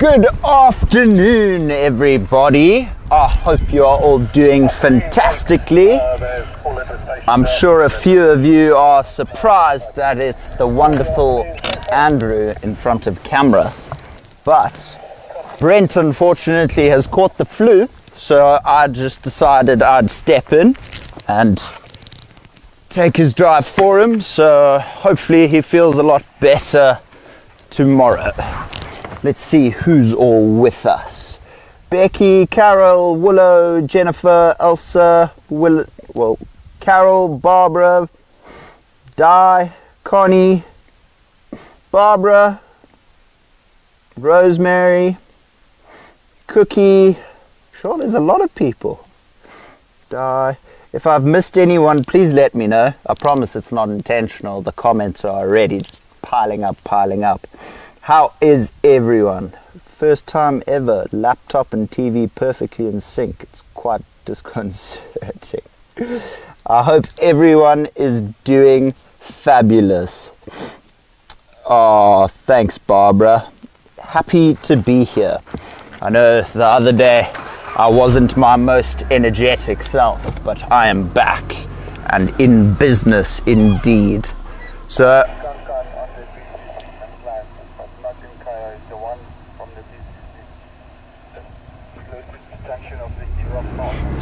Good afternoon, everybody. I hope you are all doing fantastically. I'm sure a few of you are surprised that it's the wonderful Andrew in front of camera, but Brent unfortunately has caught the flu, so I just decided I'd step in and take his drive for him, so hopefully he feels a lot better tomorrow. Let's see who's all with us. Becky, Carol, Willow, Jennifer, Elsa, Carol, Barbara, Di, Connie, Barbara, Rosemary, Cookie. Sure, there's a lot of people. Di. If I've missed anyone, please let me know. I promise it's not intentional. The comments are already just piling up. How is everyone? First time ever, laptop and TV perfectly in sync. It's quite disconcerting. I hope everyone is doing fabulous. Oh, thanks, Barbara. Happy to be here. I know the other day I wasn't my most energetic self, but I am back and in business indeed. So,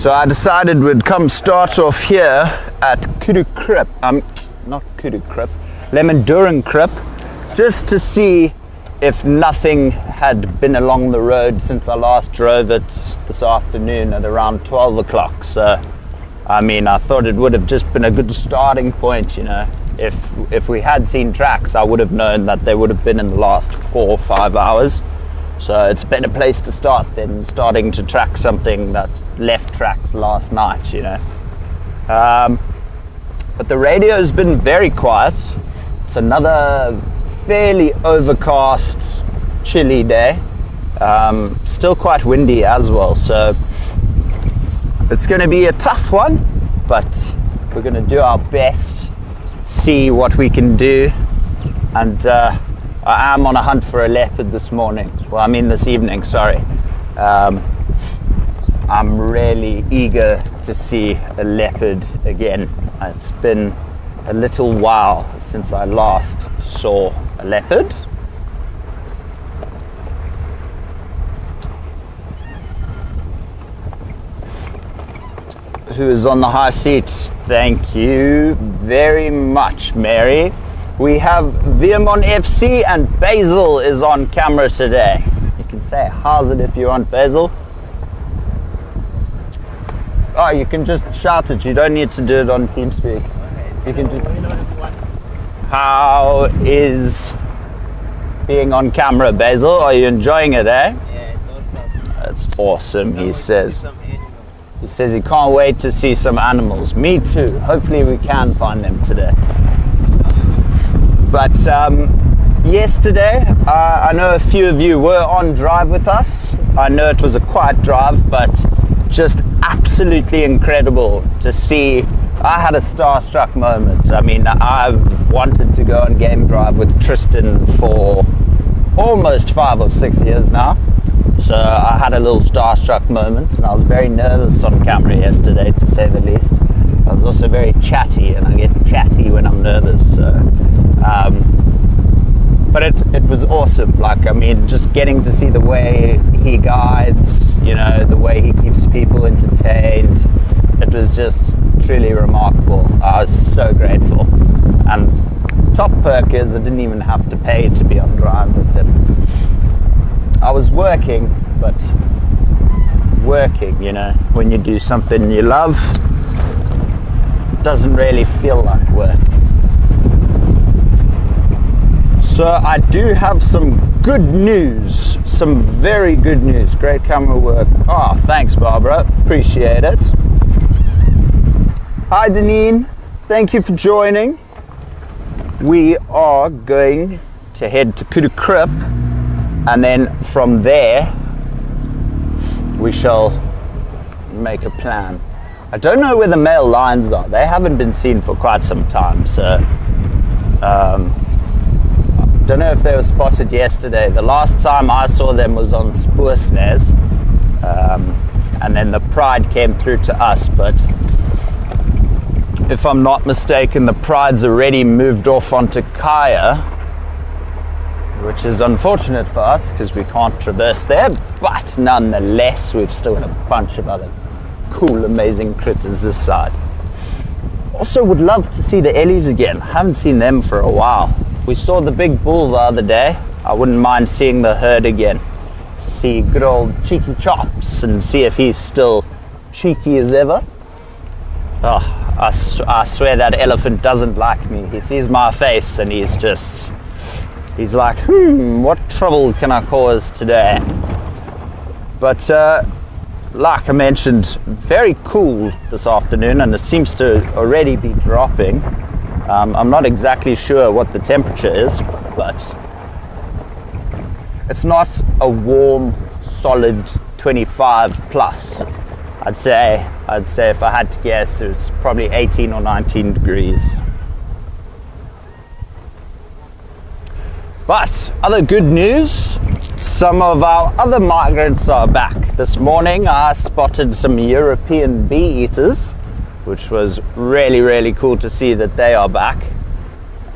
I decided we'd come start off here at Lemendurren Krip, just to see if nothing had been along the road since I last drove it this afternoon at around 12 o'clock. So, I mean, I thought it would have just been a good starting point, you know. If we had seen tracks, I would have known that they would have been in the last 4 or 5 hours. So it's a better place to start than starting to track something that left tracks last night, you know. But the radio has been very quiet. It's another fairly overcast, chilly day. Still quite windy as well, so it's going to be a tough one, but we're going to do our best, see what we can do, and I am on a hunt for a leopard this morning. Well, I mean this evening, sorry. I'm really eager to see a leopard again. It's been a little while since I last saw a leopard. Who is on the high seat? Thank you very much, Mary. We have Veermon FC and Basil is on camera today. You can say how's it if you want, Basil. Oh, you can just shout it. You don't need to do it on TeamSpeak. You can just... How is being on camera, Basil? Are you enjoying it, eh? Yeah, it's awesome. That's awesome, he says. He says he can't wait to see some animals. Me too. Hopefully we can find them today. But yesterday, I know a few of you were on drive with us. I know it was a quiet drive, but just absolutely incredible to see. I had a starstruck moment. I mean, I've wanted to go on game drive with Tristan for almost 5 or 6 years now. So I had a little starstruck moment, and I was very nervous on camera yesterday, to say the least. I was also very chatty, and I get chatty when I'm nervous. So, but it was awesome. Like, I mean, just getting to see the way he guides, you know, the way he keeps people entertained. It was just truly remarkable. I was so grateful. And top perk is I didn't even have to pay to be on drive with him. I was working, but working, you know, when you do something you love, it doesn't really feel like work. So I do have some good news, some very good news. Great camera work. Oh, thanks, Barbara. Appreciate it. Hi, Deneen. Thank you for joining. We are going to head to Kudu Krip, and then from there we shall make a plan. I don't know where the male lions are. They haven't been seen for quite some time, so don't know if if they were spotted yesterday. The last time I saw them was on Spoorsnares, and then the Pride came through to us, but if I'm not mistaken, the Pride's already moved off onto Kaya, which is unfortunate for us because we can't traverse there, but nonetheless we've still got a bunch of other cool, amazing critters this side. Also would love to see the Ellies again. Haven't seen them for a while. We saw the big bull the other day. I wouldn't mind seeing the herd again. See good old Cheeky Chops and see if he's still cheeky as ever. Oh, I swear that elephant doesn't like me. He sees my face and he's like, what trouble can I cause today? But like I mentioned, very cool this afternoon, and it seems to already be dropping. I'm not exactly sure what the temperature is, but it's not a warm, solid 25 plus. I'd say if I had to guess, it's probably 18 or 19 degrees. But other good news, some of our other migrants are back. This morning I spotted some European bee eaters, which was really, really cool to see that they are back.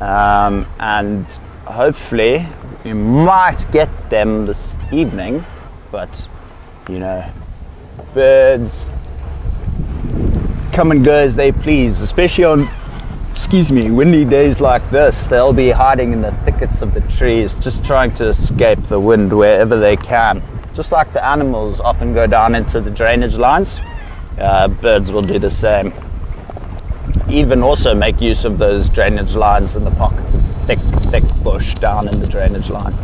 And hopefully we might get them this evening, but you know, birds come and go as they please, especially on windy days like this. They'll be hiding in the thickets of the trees, just trying to escape the wind wherever they can. Just like the animals often go down into the drainage lines, birds will do the same. Even also make use of those drainage lines in the pockets of thick bush down in the drainage line.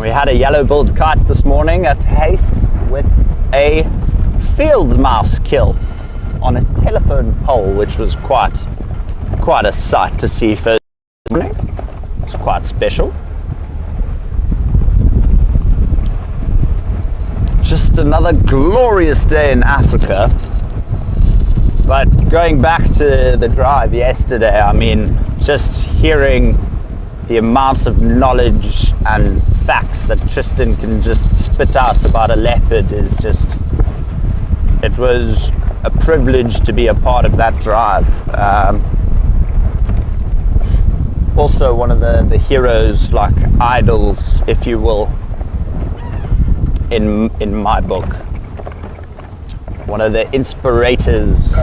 We had a yellow-billed kite this morning at Haste with a field mouse kill on a telephone pole, which was quite a sight to see first morning. It's quite special. Just another glorious day in Africa. But going back to the drive yesterday, I mean, just hearing the amount of knowledge and facts that Tristan can just spit out about a leopard is just, it was a privilege to be a part of that drive. Also one of the heroes, like idols, if you will, in my book. One of the inspirators.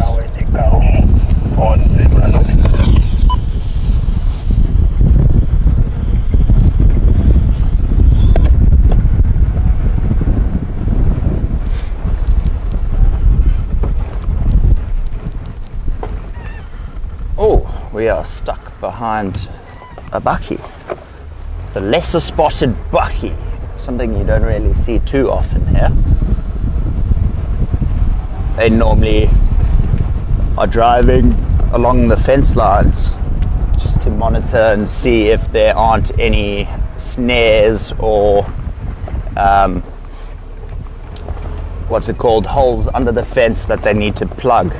Oh, we are stuck behind a bucky. The lesser spotted bucky. Something you don't really see too often here. They normally are driving along the fence lines just to monitor and see if there aren't any snares or what's it called, holes under the fence that they need to plug.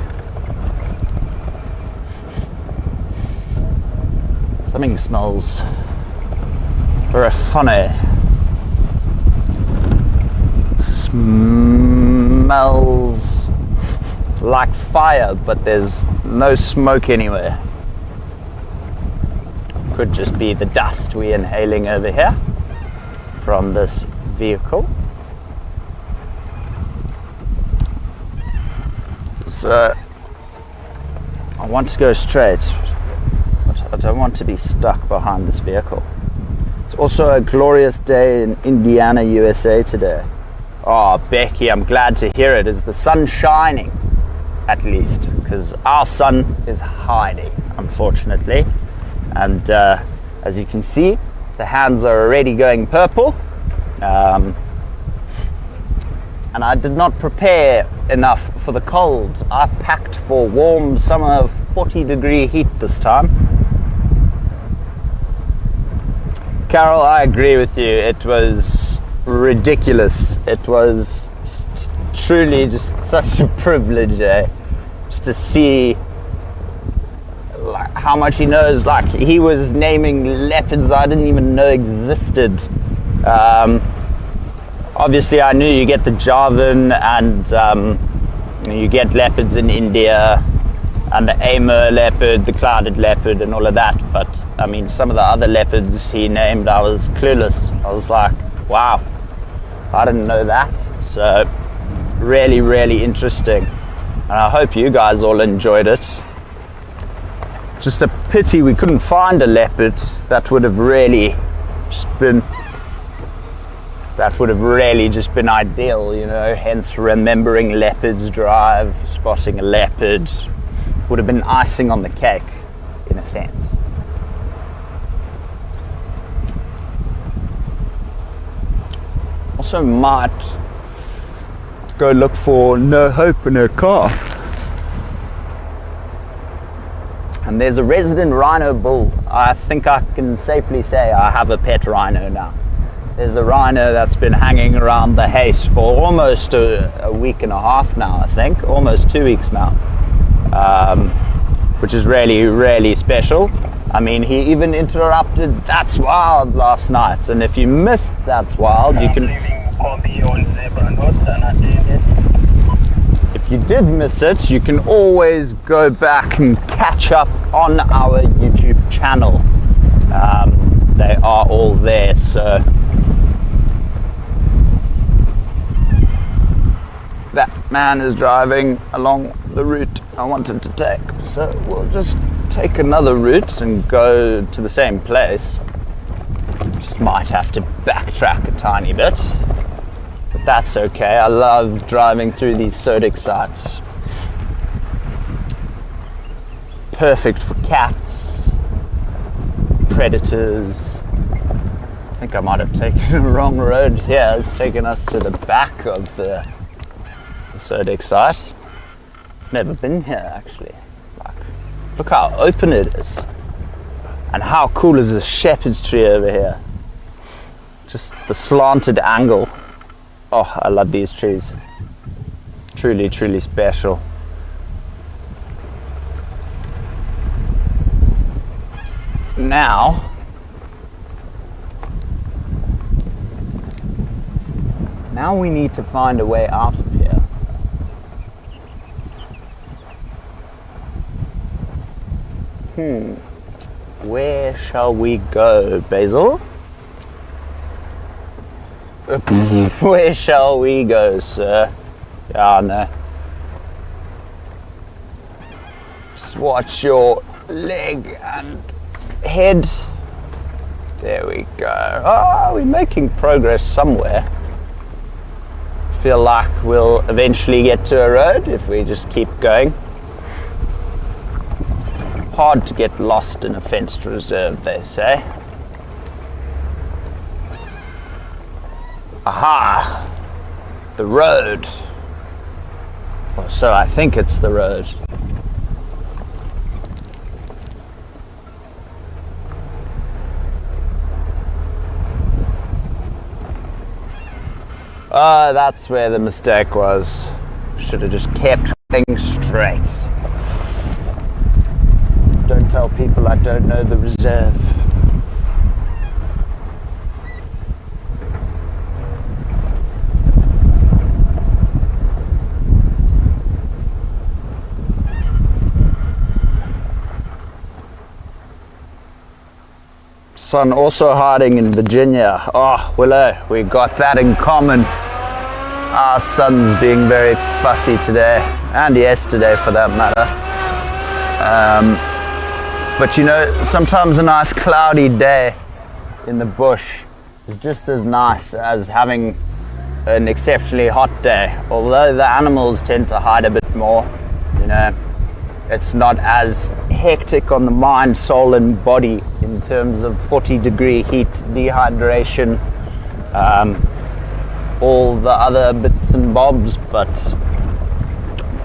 Something smells very funny. Smells like fire, but there's no smoke anywhere. Could just be the dust we're inhaling over here from this vehicle. So I want to go straight, but I don't want to be stuck behind this vehicle. It's also a glorious day in Indiana, USA today. Oh, Becky, I'm glad to hear it. Is the sun shining? At least, because our sun is hiding, unfortunately. And as you can see, the hands are already going purple. And I did not prepare enough for the cold. I packed for warm summer 40-degree heat this time. Carol, I agree with you. It was ridiculous. It was truly just such a privilege, just to see how much he knows. Like, he was naming leopards I didn't even know existed. Obviously I knew you get the Javan and you get leopards in India and the Amur leopard, the clouded leopard and all of that, but I mean some of the other leopards he named, I was clueless. I was like, wow, I didn't know that. So really, really interesting, and I hope you guys all enjoyed it. Just a pity we couldn't find a leopard. That would have really just been ideal, you know, hence Remembering Leopards Drive, spotting a leopard would have been icing on the cake, in a sense. Also might go look for No Hope and her calf. And there's a resident rhino bull. I think I can safely say I have a pet rhino now. There's a rhino that's been hanging around the haze for almost a week and a half now, I think, almost 2 weeks now, which is really, really special. I mean, he even interrupted That's Wild last night, and if you missed That's Wild, you can... If you did miss it, you can always go back and catch up on our YouTube channel. They are all there, so... That man is driving along the route I wanted to take, so we'll just take another route and go to the same place. Just might have to backtrack a tiny bit, but that's okay. I love driving through these sodic sites. Perfect for cats, predators. I think I might have taken the wrong road here. It's taken us to the back of the sodic site. Never been here actually. Like, look how open it is, and how cool is this shepherd's tree over here. Just the slanted angle. Oh, I love these trees. Truly, truly special. Now we need to find a way out of here. Where shall we go, Basil? Where shall we go, sir? Yeah, no. Just watch your leg and head. There we go. Oh, we're making progress somewhere. Feel like we'll eventually get to a road if we just keep going. Hard to get lost in a fenced reserve, they say. Aha! The road. Or so I think it's the road. Oh, that's where the mistake was. Should have just kept heading straight. Don't tell people I don't know the reserve. Son also hiding in Virginia. Oh, Willow, we got that in common. Our son's being very fussy today, and yesterday for that matter. But you know, sometimes a nice cloudy day in the bush is just as nice as having an exceptionally hot day. Although the animals tend to hide a bit more, you know, it's not as hectic on the mind, soul and body in terms of 40-degree heat, dehydration, all the other bits and bobs, but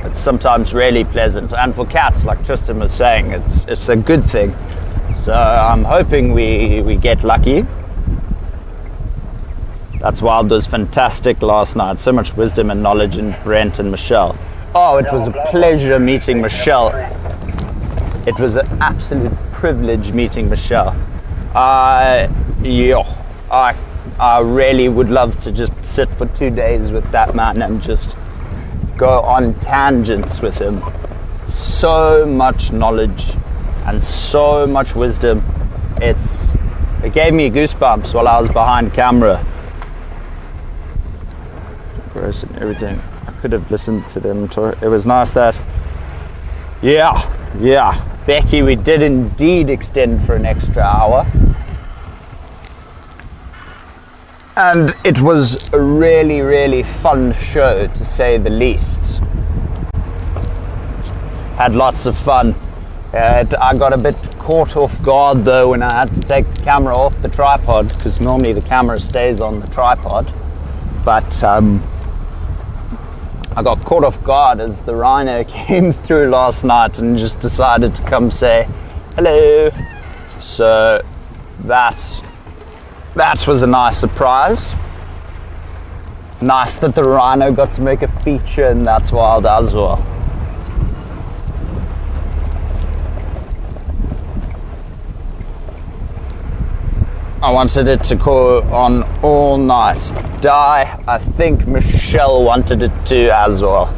it's sometimes really pleasant. And for cats, like Tristan was saying, it's a good thing. So I'm hoping we get lucky. That's Wild was fantastic last night. So much wisdom and knowledge in Brent and Michelle. Oh, it was a pleasure meeting Michelle. It was an absolute privilege meeting Michelle. I really would love to just sit for 2 days with that man and just go on tangents with him. So much knowledge and so much wisdom. It gave me goosebumps while I was behind camera. Gross and everything. I could have listened to them talk. It was nice that, yeah, Becky, we did indeed extend for an extra hour. And it was a really, really fun show, to say the least. Had lots of fun. I got a bit caught off guard though when I had to take the camera off the tripod, because normally the camera stays on the tripod. But I got caught off guard as the rhino came through last night and just decided to come say hello. So that was a nice surprise. Nice that the rhino got to make a feature in That's Wild as well. I wanted it to go on all night. I think Michelle wanted it to as well.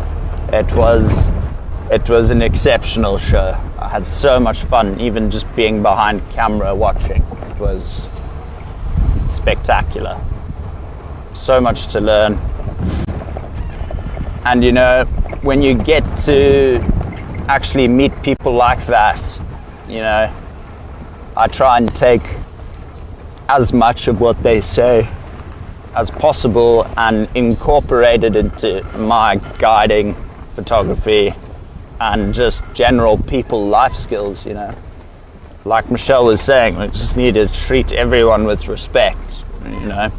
It was an exceptional show. I had so much fun, even just being behind camera watching. It was spectacular. So much to learn. And you know, when you get to actually meet people like that, you know, I try and take as much of what they say as possible and incorporate it into my guiding photography and just general people life skills, you know. Like Michelle was saying, we just need to treat everyone with respect, you know.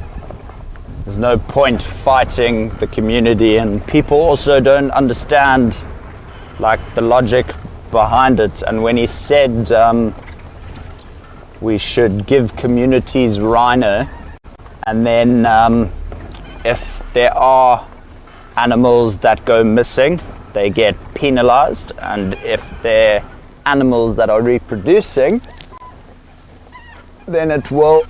There's no point fighting the community, and people also don't understand like the logic behind it. And when he said we should give communities rhino, and then if there are animals that go missing, they get penalized, and if they're animals that are reproducing, then it'll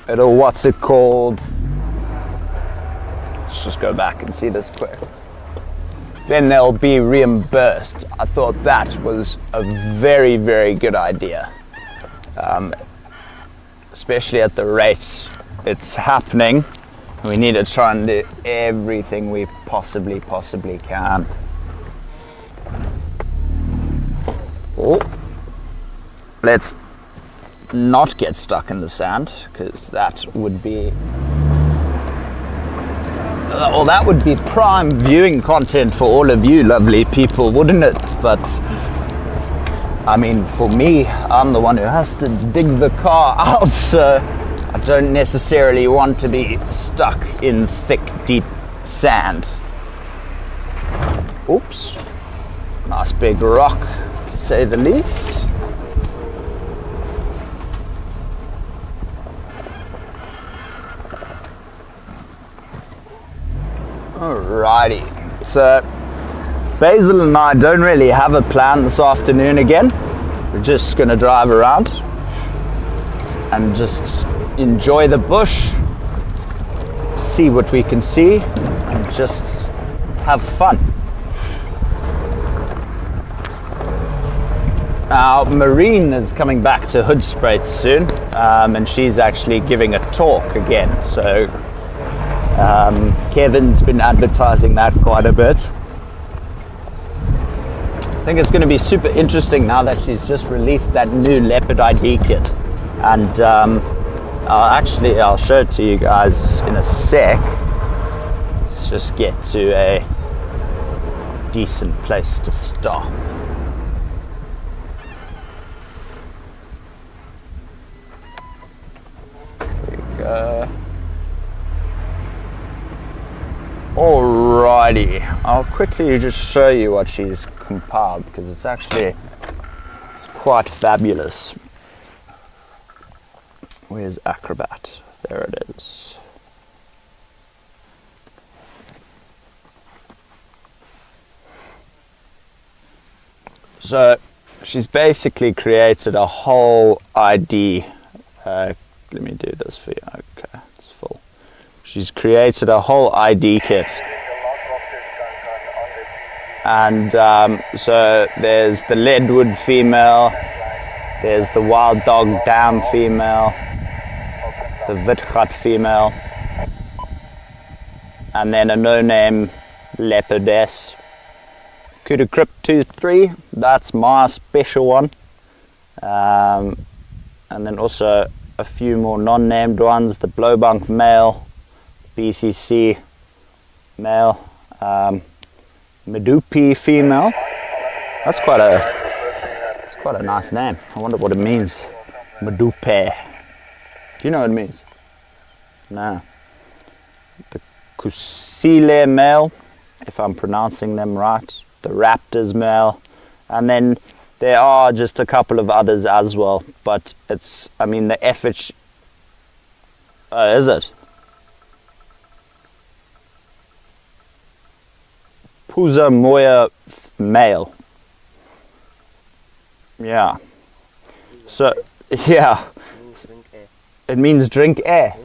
what's it called? Let's just go back and see this quick. Then they'll be reimbursed. I thought that was a very, very good idea. Especially at the rate it's happening. We need to try and do everything we possibly can. Oh, let's not get stuck in the sand, because that would be prime viewing content for all of you lovely people, wouldn't it? But I mean, for me, I'm the one who has to dig the car out, so I don't necessarily want to be stuck in thick, deep sand. Oops. Nice big rock, to say the least. Alrighty, so Basil and I don't really have a plan this afternoon again. We're just going to drive around and just enjoy the bush, see what we can see, and just have fun. Now, Marine is coming back to Rietspruit soon, and she's actually giving a talk again, so Kevin's been advertising that quite a bit. I think it's going to be super interesting now that she's just released that new Leopard ID kit, and I'll show it to you guys in a sec. Let's just get to a decent place to stop. There we go. Alrighty, I'll quickly just show you what she's compiled, because it's quite fabulous. Where's Acrobat? There it is. So she's basically created a whole ID. Let me do this for you. Okay, it's full. She's created a whole ID kit. And so there's the Leadwood female, there's the Wild Dog Dam female, the Witgat female, and then a no-name leopardess. Kudu Crypt 2-3, that's my special one. And then also a few more non-named ones, the Blowbunk male, BCC male, Medupi female. That's quite a nice name. I wonder what it means. Medupe. Do you know what it means? No. The Kusile male, if I'm pronouncing them right. The Raptors male. And then there are just a couple of others as well. But it's, I mean, the effort... is it? Puza Moya male. Yeah. So, yeah. It means drink air.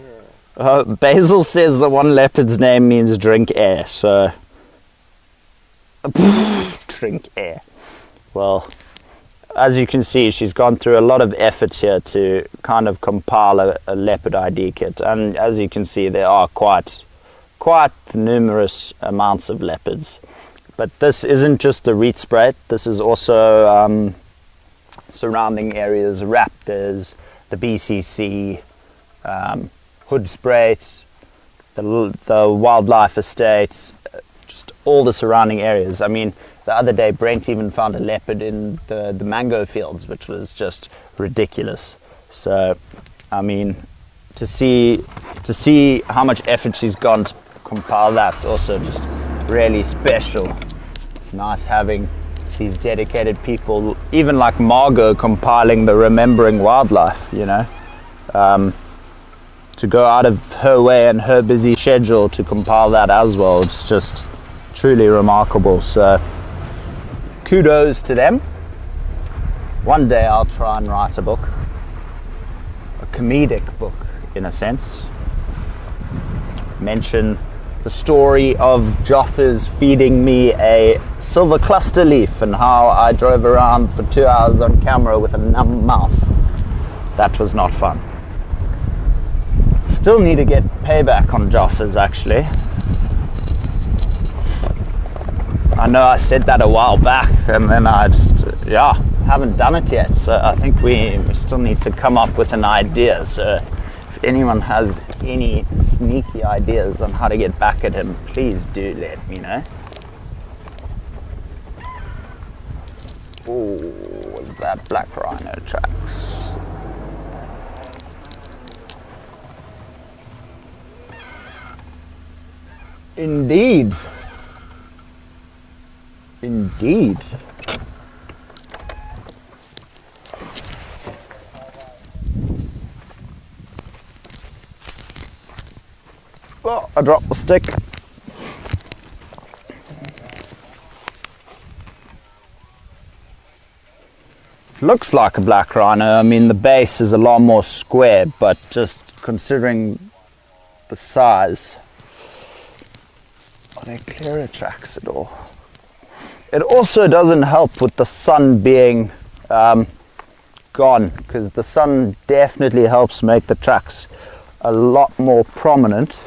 Basil says the one leopard's name means drink air, so... drink air. Well, as you can see, she's gone through a lot of effort here to kind of compile a leopard ID kit. And as you can see, there are quite numerous amounts of leopards. But this isn't just the Rietspruit, this is also surrounding areas, raptors, the BCC, Hoedspruit, the wildlife estates, just all the surrounding areas. I mean, the other day Brent even found a leopard in the mango fields, which was just ridiculous. So, I mean, to see how much effort she's gone to compile that's also just really special. It's nice having these dedicated people, even like Margot compiling the Remembering Wildlife, you know, to go out of her way and her busy schedule to compile that as well. It's just truly remarkable. So kudos to them. One day I'll try and write a book, a comedic book in a sense, mention the story of Joffers feeding me a silver cluster leaf and how I drove around for 2 hours on camera with a numb mouth. That was not fun. Still need to get payback on Joffers, actually. I know I said that a while back and then I just, haven't done it yet. So I think we still need to come up with an idea. So if anyone has any sneaky ideas on how to get back at him, please do let me know. Oh, was that black rhino tracks? Indeed. Indeed. Oh, I dropped the stick. Looks like a black rhino. I mean, the base is a lot more square, but just considering the size, are there clearer tracks at all? It also doesn't help with the sun being gone, because the sun definitely helps make the tracks a lot more prominent.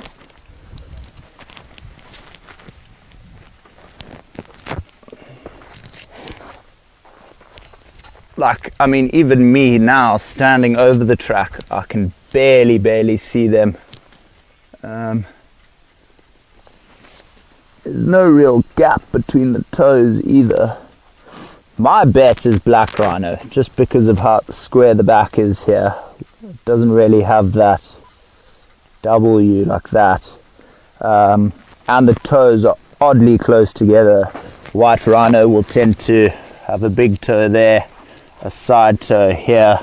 Like, I mean, even me now standing over the track, I can barely see them. There's no real gap between the toes either. My bet is black rhino, just because of how square the back is here. It doesn't really have that W like that. And the toes are oddly close together. White rhino will tend to have a big toe there, a side toe here,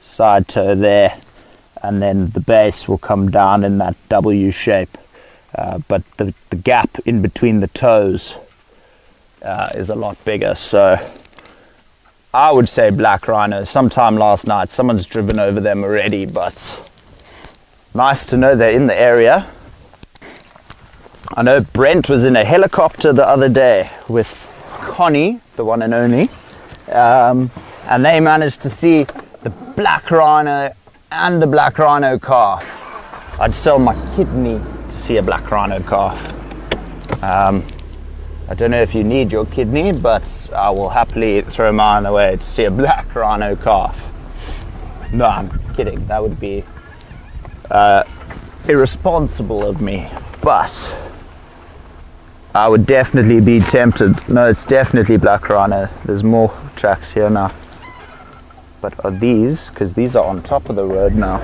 side toe there, and then the base will come down in that W shape. But the gap in between the toes is a lot bigger, so I would say black rhino. Sometime last night, someone's driven over them already, but nice to know they're in the area. I know Brent was in a helicopter the other day with Connie, the one and only, and they managed to see the black rhino and the black rhino calf. I'd sell my kidney to see a black rhino calf. I don't know if you need your kidney, but I will happily throw mine away to see a black rhino calf. No, I'm kidding. That would be irresponsible of me, but I would definitely be tempted. No, it's definitely black rhino. There's more tracks here now. But are these, because these are on top of the road now.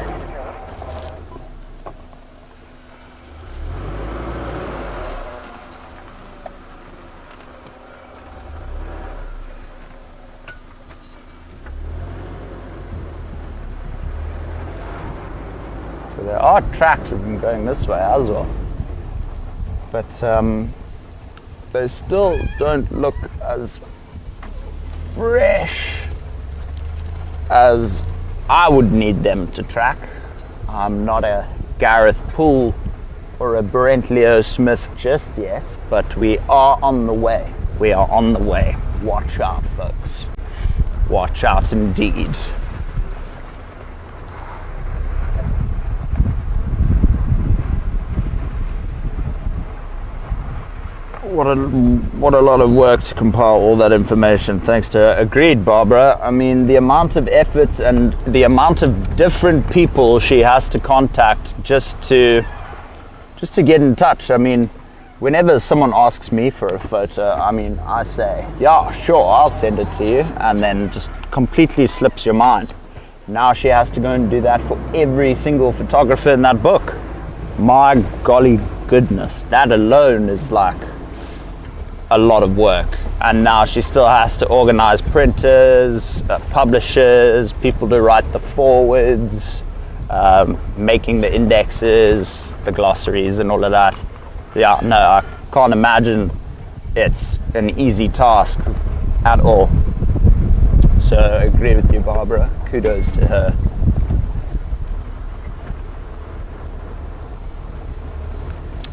So there are tracks of them going this way as well. But they still don't look as fresh as I would need them to track. I'm not a Gareth Poole or a Brent Smith just yet, but we are on the way. We are on the way. Watch out, folks. Watch out indeed. What a lot of work to compile all that information. Thanks to her. Agreed, Barbara. I mean, the amount of effort and the amount of different people she has to contact just to get in touch. I mean, whenever someone asks me for a photo, I mean, I say, yeah, sure, I'll send it to you, and then just completely slips your mind. Now she has to go and do that for every single photographer in that book. My golly goodness, that alone is like a lot of work. And now she still has to organize printers, publishers, people to write the forwards, making the indexes, the glossaries and all of that. Yeah, no, I can't imagine it's an easy task at all. So I agree with you, Barbara. Kudos to her.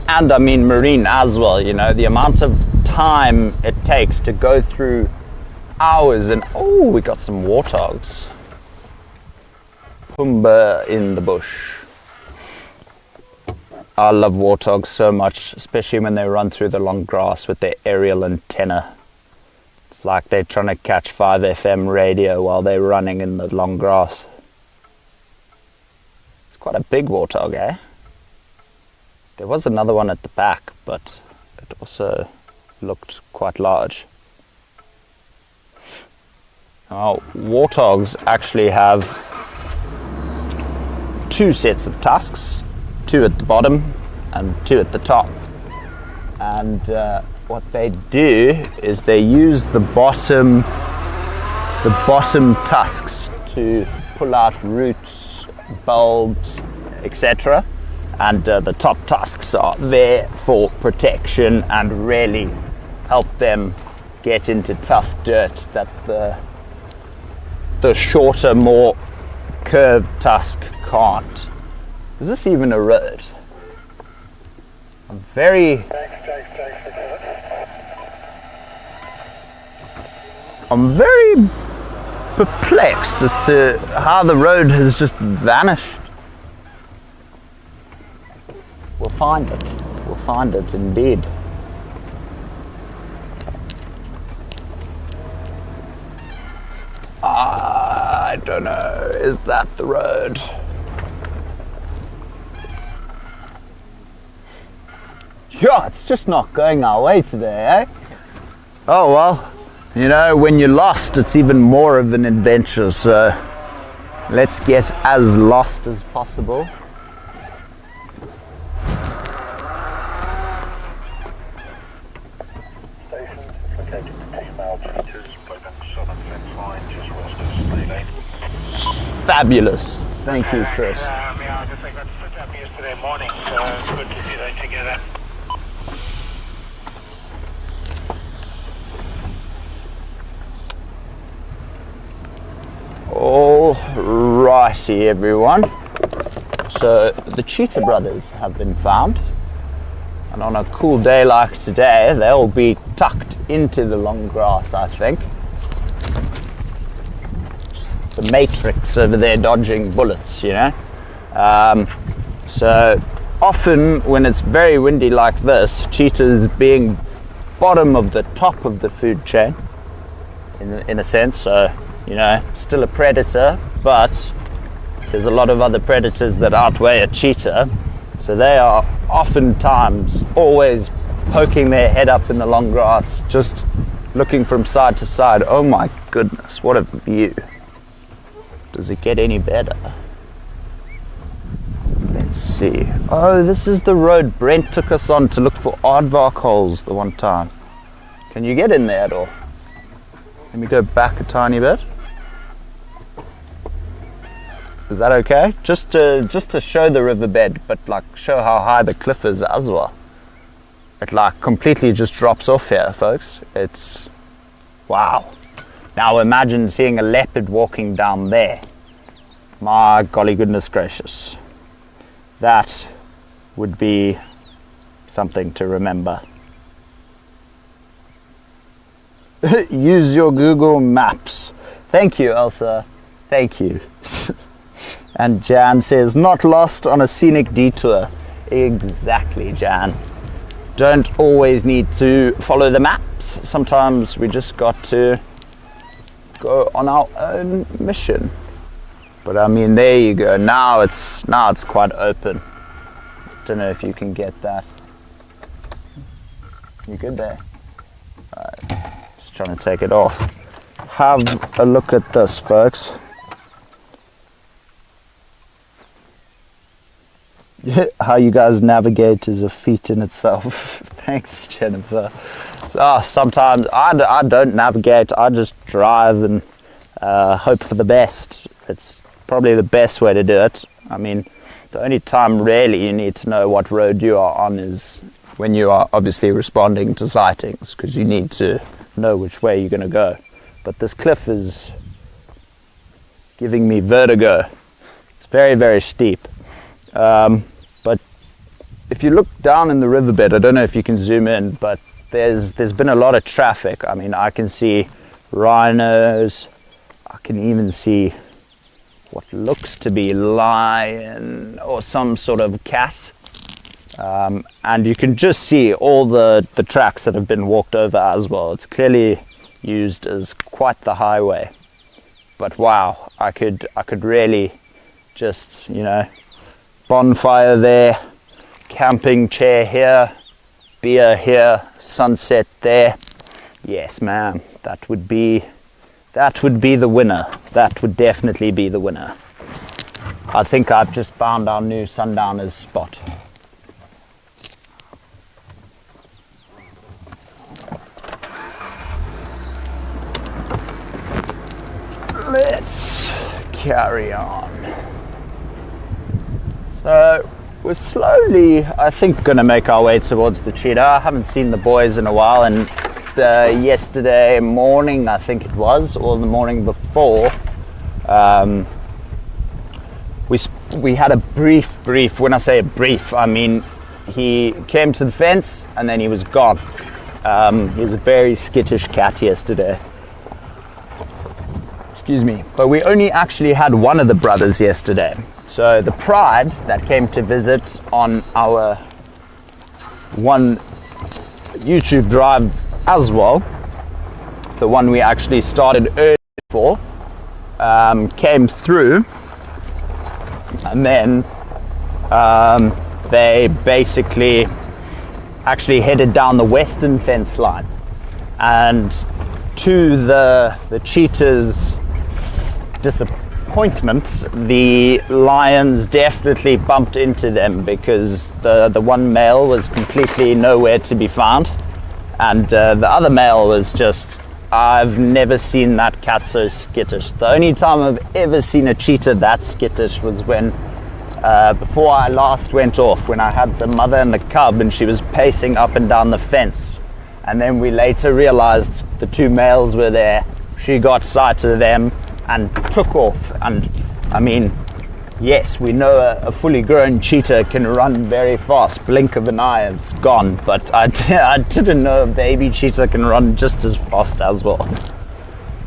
And I mean marine as well, you know, the amount of time it takes to go through hours and oh, we got some warthogs. Pumba in the bush. I love warthogs so much, especially when they run through the long grass with their aerial antenna. It's like they're trying to catch 5FM radio while they're running in the long grass. It's quite a big warthog, eh? There was another one at the back, but it also looked quite large. Now, warthogs actually have two sets of tusks, two at the bottom and two at the top. And what they do is they use the bottom tusks to pull out roots, bulbs, etc. And the top tusks are there for protection and really help them get into tough dirt that the shorter, more curved tusk can't. Is this even a road? I'm very perplexed as to how the road has just vanished. We'll find it. We'll find it indeed. I don't know. Is that the road? Yeah, it's just not going our way today, eh? Oh well, you know, when you're lost, it's even more of an adventure, so let's get as lost as possible. Fabulous. Thank you, Chris. Yeah, I just think that's put up yesterday morning, so it's good to see that together. All righty, everyone. So the cheetah brothers have been found, and on a cool day like today, they'll be tucked into the long grass, I think. Just the Matrix over there dodging bullets, you know. So often when it's very windy like this, cheetahs being bottom of the top of the food chain, in a sense, so you know, still a predator, but there's a lot of other predators that outweigh a cheetah, so they are oftentimes always poking their head up in the long grass, just looking from side to side. Oh my goodness, what a view. Does it get any better? Let's see. Oh, this is the road Brent took us on to look for aardvark holes the one time. Can you get in there at all? Let me go back a tiny bit. Is that okay? Just to show the riverbed, but like show how high the cliff is as well. It like completely just drops off here, folks. It's wow. Now imagine seeing a leopard walking down there. My golly goodness gracious. That would be something to remember. Use your Google Maps. Thank you, Elsa. Thank you. And Jan says, not lost on a scenic detour. Exactly, Jan. Don't always need to follow the maps. Sometimes we just got to go on our own mission. But I mean, there you go. Now it's quite open. Don't know if you can get that. You good there? Alright. Just trying to take it off. Have a look at this, folks. How you guys navigate is a feat in itself. Thanks, Jennifer. Sometimes I don't navigate. I just drive and hope for the best. It's probably the best way to do it. I mean, the only time really you need to know what road you are on is when you are obviously responding to sightings, because you need to know which way you're going to go. But this cliff is giving me vertigo. It's very, very steep. But if you look down in the riverbed, I don't know if you can zoom in, but there's been a lot of traffic. I mean, I can see rhinos. I can even see what looks to be lion or some sort of cat. And you can just see all the tracks that have been walked over as well. It's clearly used as quite the highway. But wow, I could really just, you know, bonfire there, camping chair here, beer here, sunset there. Yes, ma'am, that would be the winner. That would definitely be the winner. I think I've just found our new sundowners spot. Let's carry on. So we're slowly, I think, going to make our way towards the cheetah. I haven't seen the boys in a while, and yesterday morning, I think it was, or the morning before, we had a brief. When I say a brief, I mean he came to the fence and then he was gone. He was a very skittish cat yesterday. Excuse me. But we only actually had one of the brothers yesterday. So the pride that came to visit on our one YouTube drive as well, the one we actually started early for, came through, and then they basically actually headed down the western fence line, and to the cheetah's disappointment, the lions definitely bumped into them, because the one male was completely nowhere to be found, and the other male was just, I've never seen that cat so skittish. The only time I've ever seen a cheetah that skittish was when before I last went off, when I had the mother and the cub and she was pacing up and down the fence, and then we later realized the two males were there. She got sight of them, and took off. And I mean, yes, we know a fully grown cheetah can run very fast. Blink of an eye is gone. But I didn't know a baby cheetah can run just as fast as well.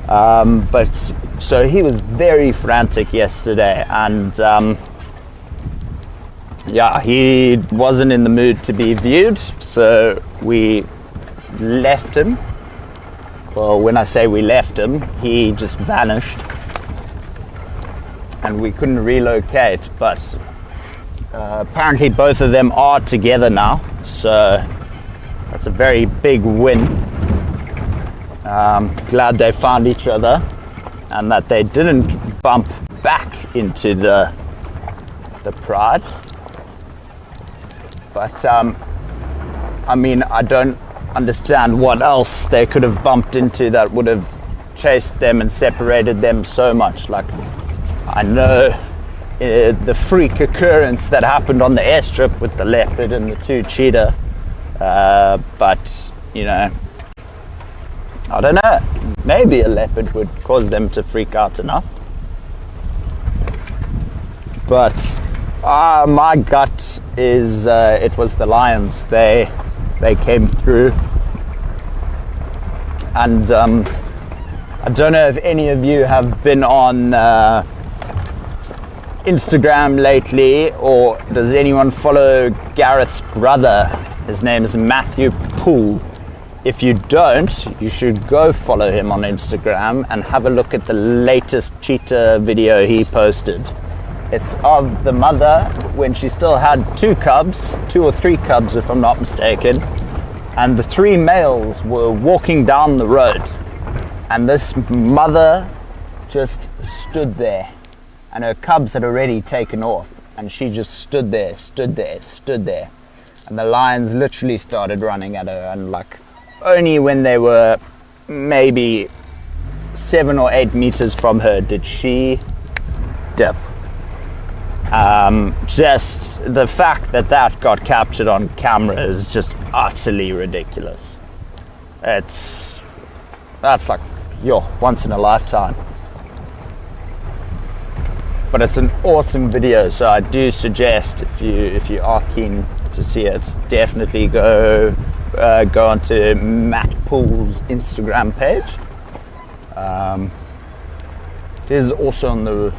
But so he was very frantic yesterday, and yeah, he wasn't in the mood to be viewed, so we left him. Well, when I say we left him, he just vanished, and we couldn't relocate. But apparently both of them are together now, so that's a very big win. Glad they found each other and that they didn't bump back into the pride. But I mean, I don't understand what else they could have bumped into that would have chased them and separated them so much. Like, I know the freak occurrence that happened on the airstrip with the leopard and the two cheetah, but you know, I don't know, maybe a leopard would cause them to freak out enough. But my gut is it was the lions. They came through. And I don't know if any of you have been on Instagram lately, or does anyone follow Gareth's brother? His name is Matthew Poole. If you don't, you should go follow him on Instagram and have a look at the latest cheetah video he posted. It's of the mother when she still had two or three cubs if I'm not mistaken, and the three males were walking down the road, and this mother just stood there, and her cubs had already taken off, and she just stood there, and the lions literally started running at her, and like only when they were maybe 7 or 8 meters from her did she dip. Just the fact that got captured on camera is just utterly ridiculous. That's like once in a lifetime. But it's an awesome video, so I do suggest if you are keen to see it, definitely go onto Matt Poole's Instagram page. It is also on the...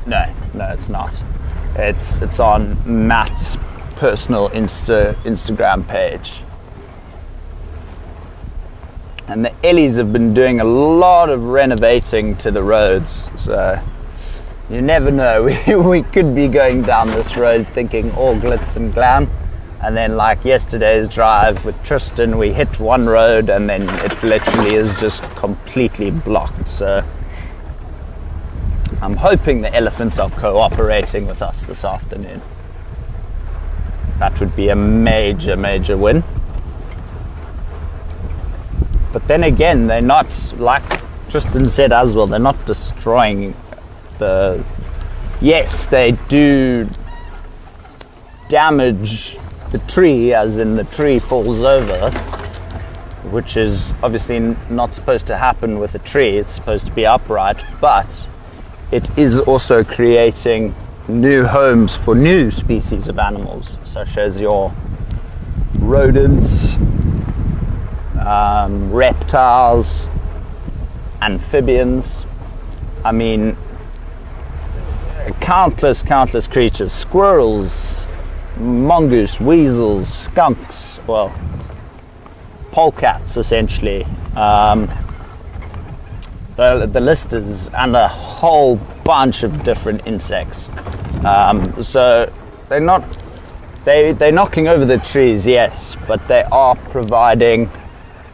No, it's not. It's on Matt's personal Instagram page. And the Ellies have been doing a lot of renovating to the roads, so you never know. We could be going down this road thinking all glitz and glam, and then like yesterday's drive with Tristan, we hit one road and then it literally is just completely blocked. So I'm hoping the elephants are cooperating with us this afternoon. That would be a major win. But then again, they're not, like Tristan said as well, they're not destroying the... Yes, they do damage the tree, as in the tree falls over, which is obviously not supposed to happen with a tree. It's supposed to be upright, but it is also creating new homes for new species of animals, such as your rodents, reptiles, amphibians. I mean, countless creatures, squirrels, mongoose, weasels, skunks, well, polecats essentially. The list is, and a whole bunch of different insects. So they're knocking over the trees, yes, but they are providing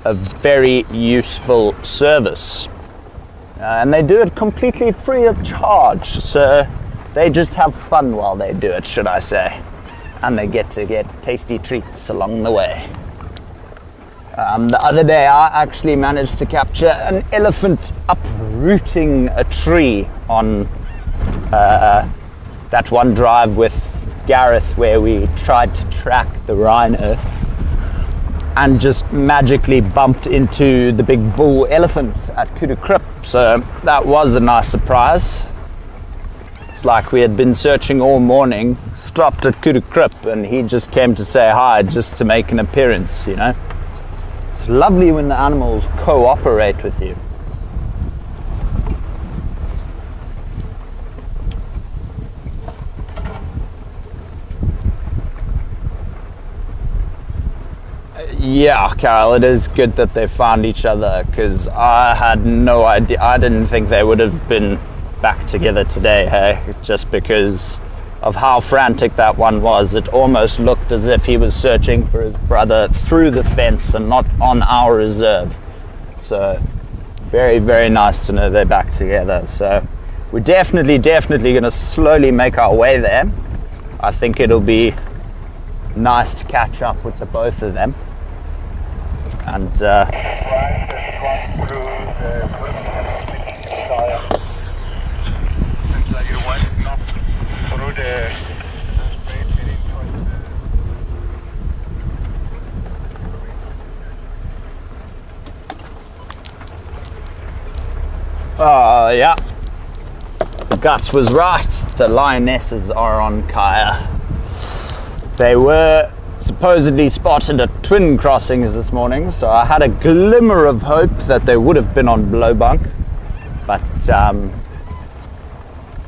a very useful service. And they do it completely free of charge, so they just have fun while they do it, should I say. And they get to get tasty treats along the way. The other day I actually managed to capture an elephant uprooting a tree on that one drive with Gareth where we tried to track the rhino. and just magically bumped into the big bull elephant at Kudu Krip. So that was a nice surprise. It's like we had been searching all morning, stopped at Kudu Krip, and he just came to say hi, just to make an appearance, you know. It's lovely when the animals cooperate with you. Yeah, Carol, it is good that they found each other, because I had no idea. I didn't think they would have been back together today, hey? Just because of how frantic that one was. It almost looked as if he was searching for his brother through the fence and not on our reserve. So very, very nice to know they're back together. So we're definitely going to slowly make our way there. I think it'll be nice to catch up with the both of them. And yeah, Guts was right. The lionesses are on Kaya. They were supposedly spotted at twin crossings this morning, so I had a glimmer of hope that they would have been on Blowbunk, but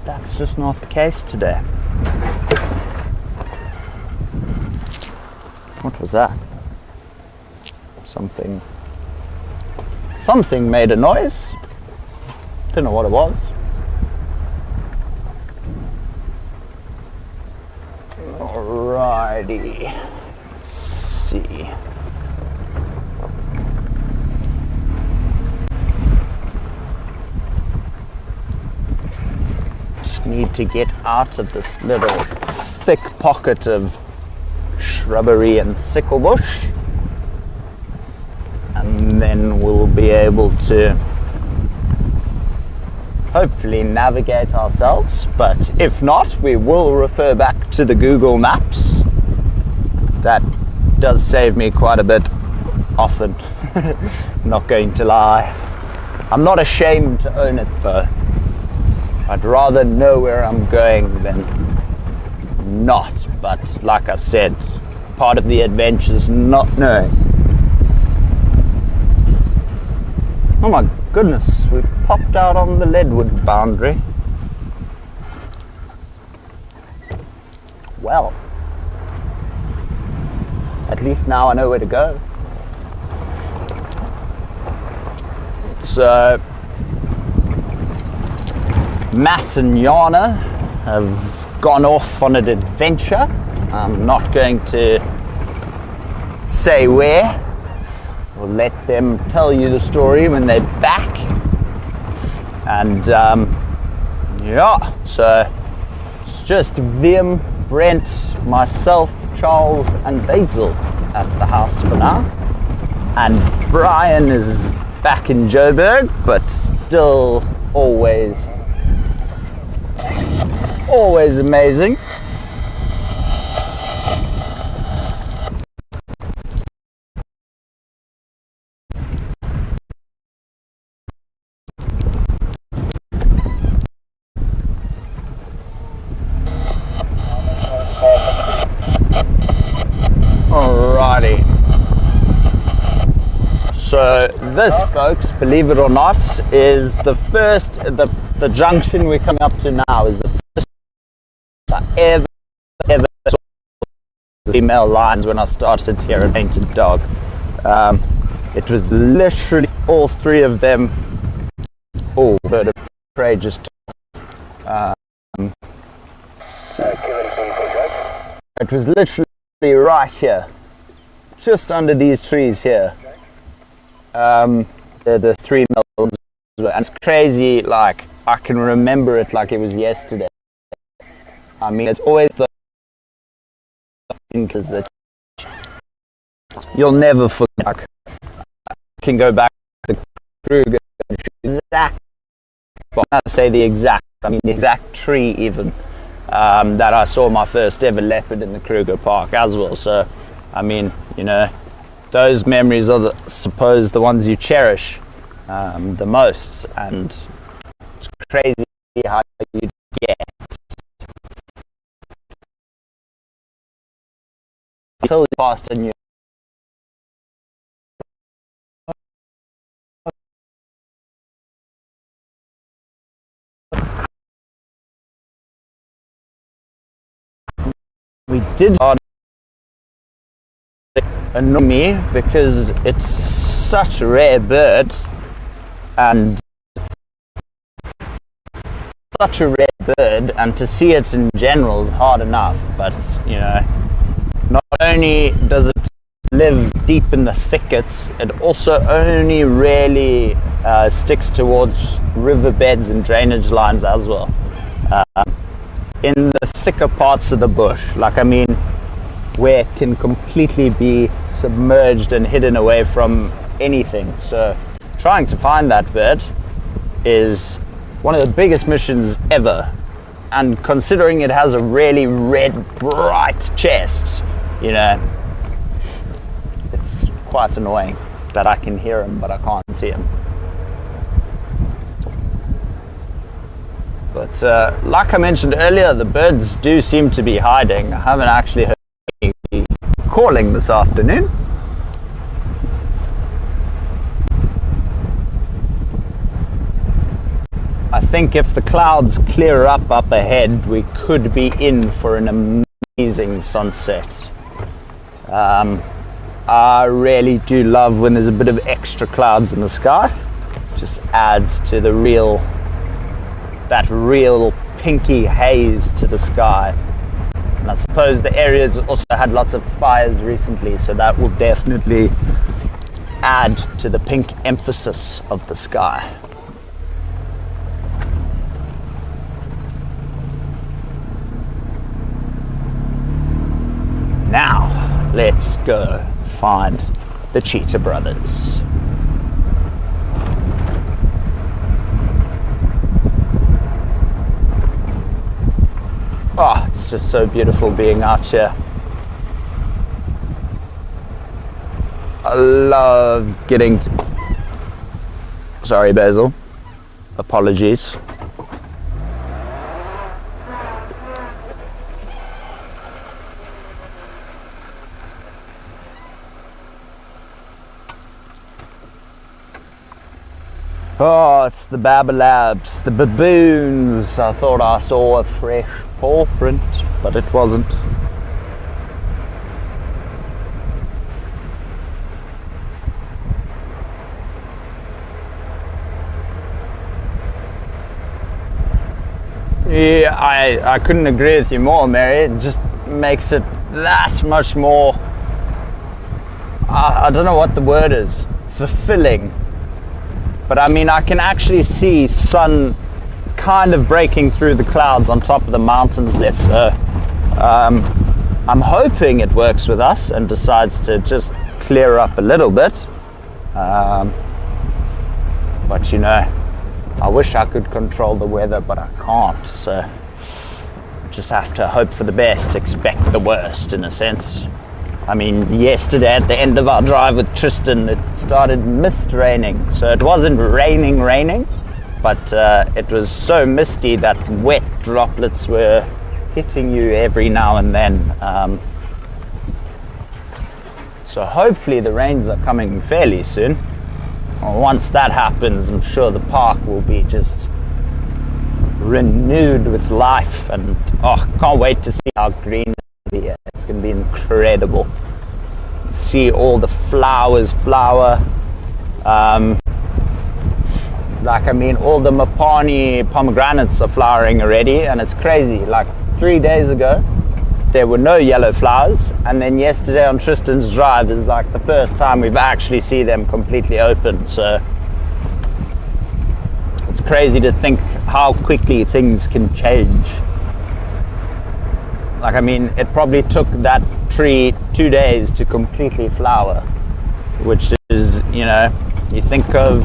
that's just not the case today. What was that? Something made a noise. Don't know what it was. Alrighty. See. Just need to get out of this little thick pocket of shrubbery and sickle bush, and then we'll be able to hopefully navigate ourselves. But if not, we will refer back to the Google Maps. That does save me quite a bit often. Not going to lie. I'm not ashamed to own it though. I'd rather know where I'm going than not. But like I said, part of the adventure is not knowing. Oh my goodness, we popped out on the Leadwood boundary. Well, at least now I know where to go. So Matt and Jana have gone off on an adventure. I'm not going to say where. We'll let them tell you the story when they're back. And yeah, so it's just Wim, Brent, myself, Charles and Basil at the house for now. And Brian is back in Joburg, but still always amazing. Alrighty. So this, folks, believe it or not, is the first, the junction we're coming up to now is the first I ever saw female lions when I started here at Painted Dog. It was literally all three of them. Oh, bird of prey just. It was literally right here, just under these trees here. The three males, and it's crazy. Like I can remember it like it was yesterday. I mean, it's always the because that you'll never forget. Like, I can go back to the Kruger exact. When I say the exact, I mean the exact tree even. That I saw my first ever leopard in the Kruger Park as well. So, I mean, you know, those memories are, suppose, the ones you cherish the most, and it's crazy how you get until you past and you we did annoy me because it's such a rare bird and such a rare bird, and to see it in general is hard enough, but you know, not only does it live deep in the thickets, it also only rarely sticks towards riverbeds and drainage lines as well. In the thicker parts of the bush, like I mean, where it can completely be submerged and hidden away from anything. So trying to find that bird is one of the biggest missions ever, and considering it has a really red bright chest, you know, it's quite annoying that I can hear him but I can't see him. But like I mentioned earlier, the birds do seem to be hiding. I haven't actually heard any calling this afternoon. I think if the clouds clear up ahead, we could be in for an amazing sunset. I really do love when there's a bit of extra clouds in the sky. Just adds to the that real pinky haze to the sky. And I suppose the area's also had lots of fires recently, so that will definitely add to the pink emphasis of the sky. Now, let's go find the cheetah brothers. Oh, it's just so beautiful being out here. I love getting to... Sorry, Basil. Apologies. Oh, it's the babalabs, the baboons. I thought I saw a fresh paw print, but it wasn't. Yeah, I couldn't agree with you more, Mary. It just makes it that much more, I don't know what the word is, fulfilling. But I mean, I can actually see sun kind of breaking through the clouds on top of the mountains there. So I'm hoping it works with us and decides to just clear up a little bit. But you know, I wish I could control the weather, but I can't. So just have to hope for the best, expect the worst in a sense. I mean, yesterday at the end of our drive with Tristan, it started mist raining. So it wasn't raining, but it was so misty that wet droplets were hitting you every now and then. So hopefully the rains are coming fairly soon. Well, once that happens, I'm sure the park will be just renewed with life, and can't wait to see how green it'll be. It's going to be incredible. See all the flowers flower. Like I mean, all the Mapani pomegranates are flowering already, and it's crazy. Like 3 days ago, there were no yellow flowers, and then yesterday on Tristan's drive is like the first time we've actually seen them completely open. So it's crazy to think how quickly things can change. Like I mean, it probably took that tree 2 days to completely flower, which is, you know, you think of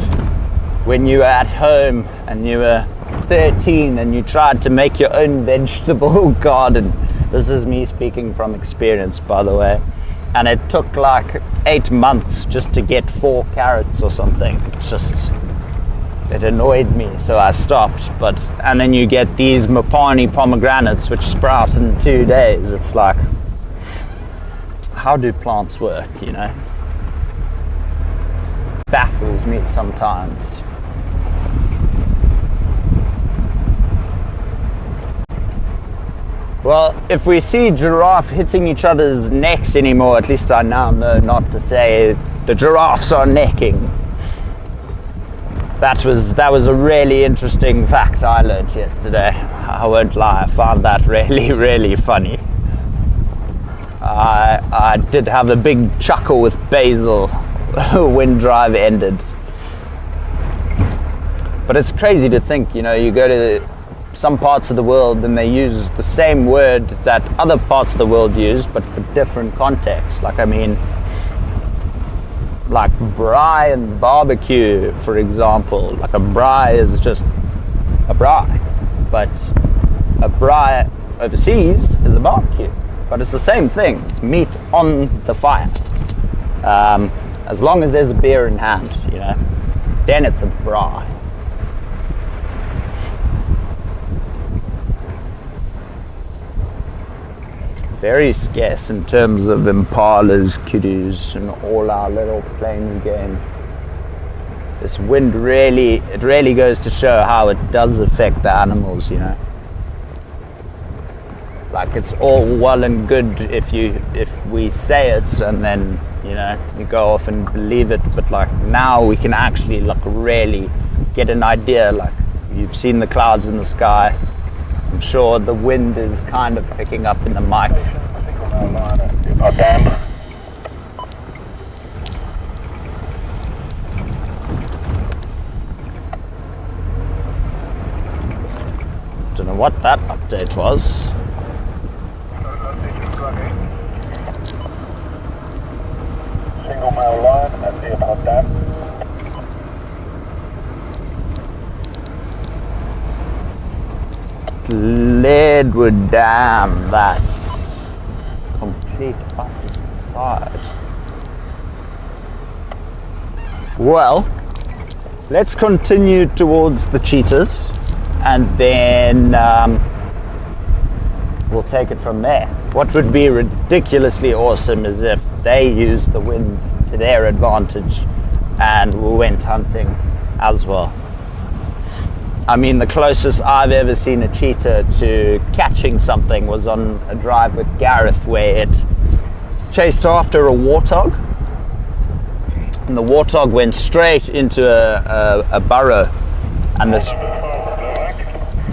when you were at home and you were 13 and you tried to make your own vegetable garden. This is me speaking from experience, by the way. and it took like 8 months just to get 4 carrots or something. It annoyed me, so I stopped. And then you get these Mopani pomegranates which sprout in 2 days. It's like, how do plants work, you know? Baffles me sometimes. Well, if we see giraffe hitting each other's necks anymore, at least I now know not to say the giraffes are necking. That was a really interesting fact I learned yesterday. I won't lie, I found that really, really funny. I did have a big chuckle with Basil when drive ended. But it's crazy to think, you know, you go to some parts of the world and they use the same word that other parts of the world use, but for different contexts. Like, I mean, like braai and barbecue, for example. Like a braai is just a braai, but a braai overseas is a barbecue. But it's the same thing. It's meat on the fire. As long as there's a beer in hand, you know, then it's a braai. Very scarce in terms of impalas, kudus, and all our little plains game. This wind really goes to show how it does affect the animals, you know. Like, it's all well and good if we say it and then, you know, you go off and believe it, but like now we can actually like really get an idea. Like, you've seen the clouds in the sky. I'm sure the wind is kind of picking up in the mic. Don't know what that update was. Single mile line at the upper dam. Leadwood Dam, that's complete opposite side. Well, let's continue towards the cheetahs and then we'll take it from there. What would be ridiculously awesome is if they used the wind to their advantage and we went hunting as well. I mean, the closest I've ever seen a cheetah to catching something was on a drive with Gareth, where it chased after a warthog, and the warthog went straight into a burrow, and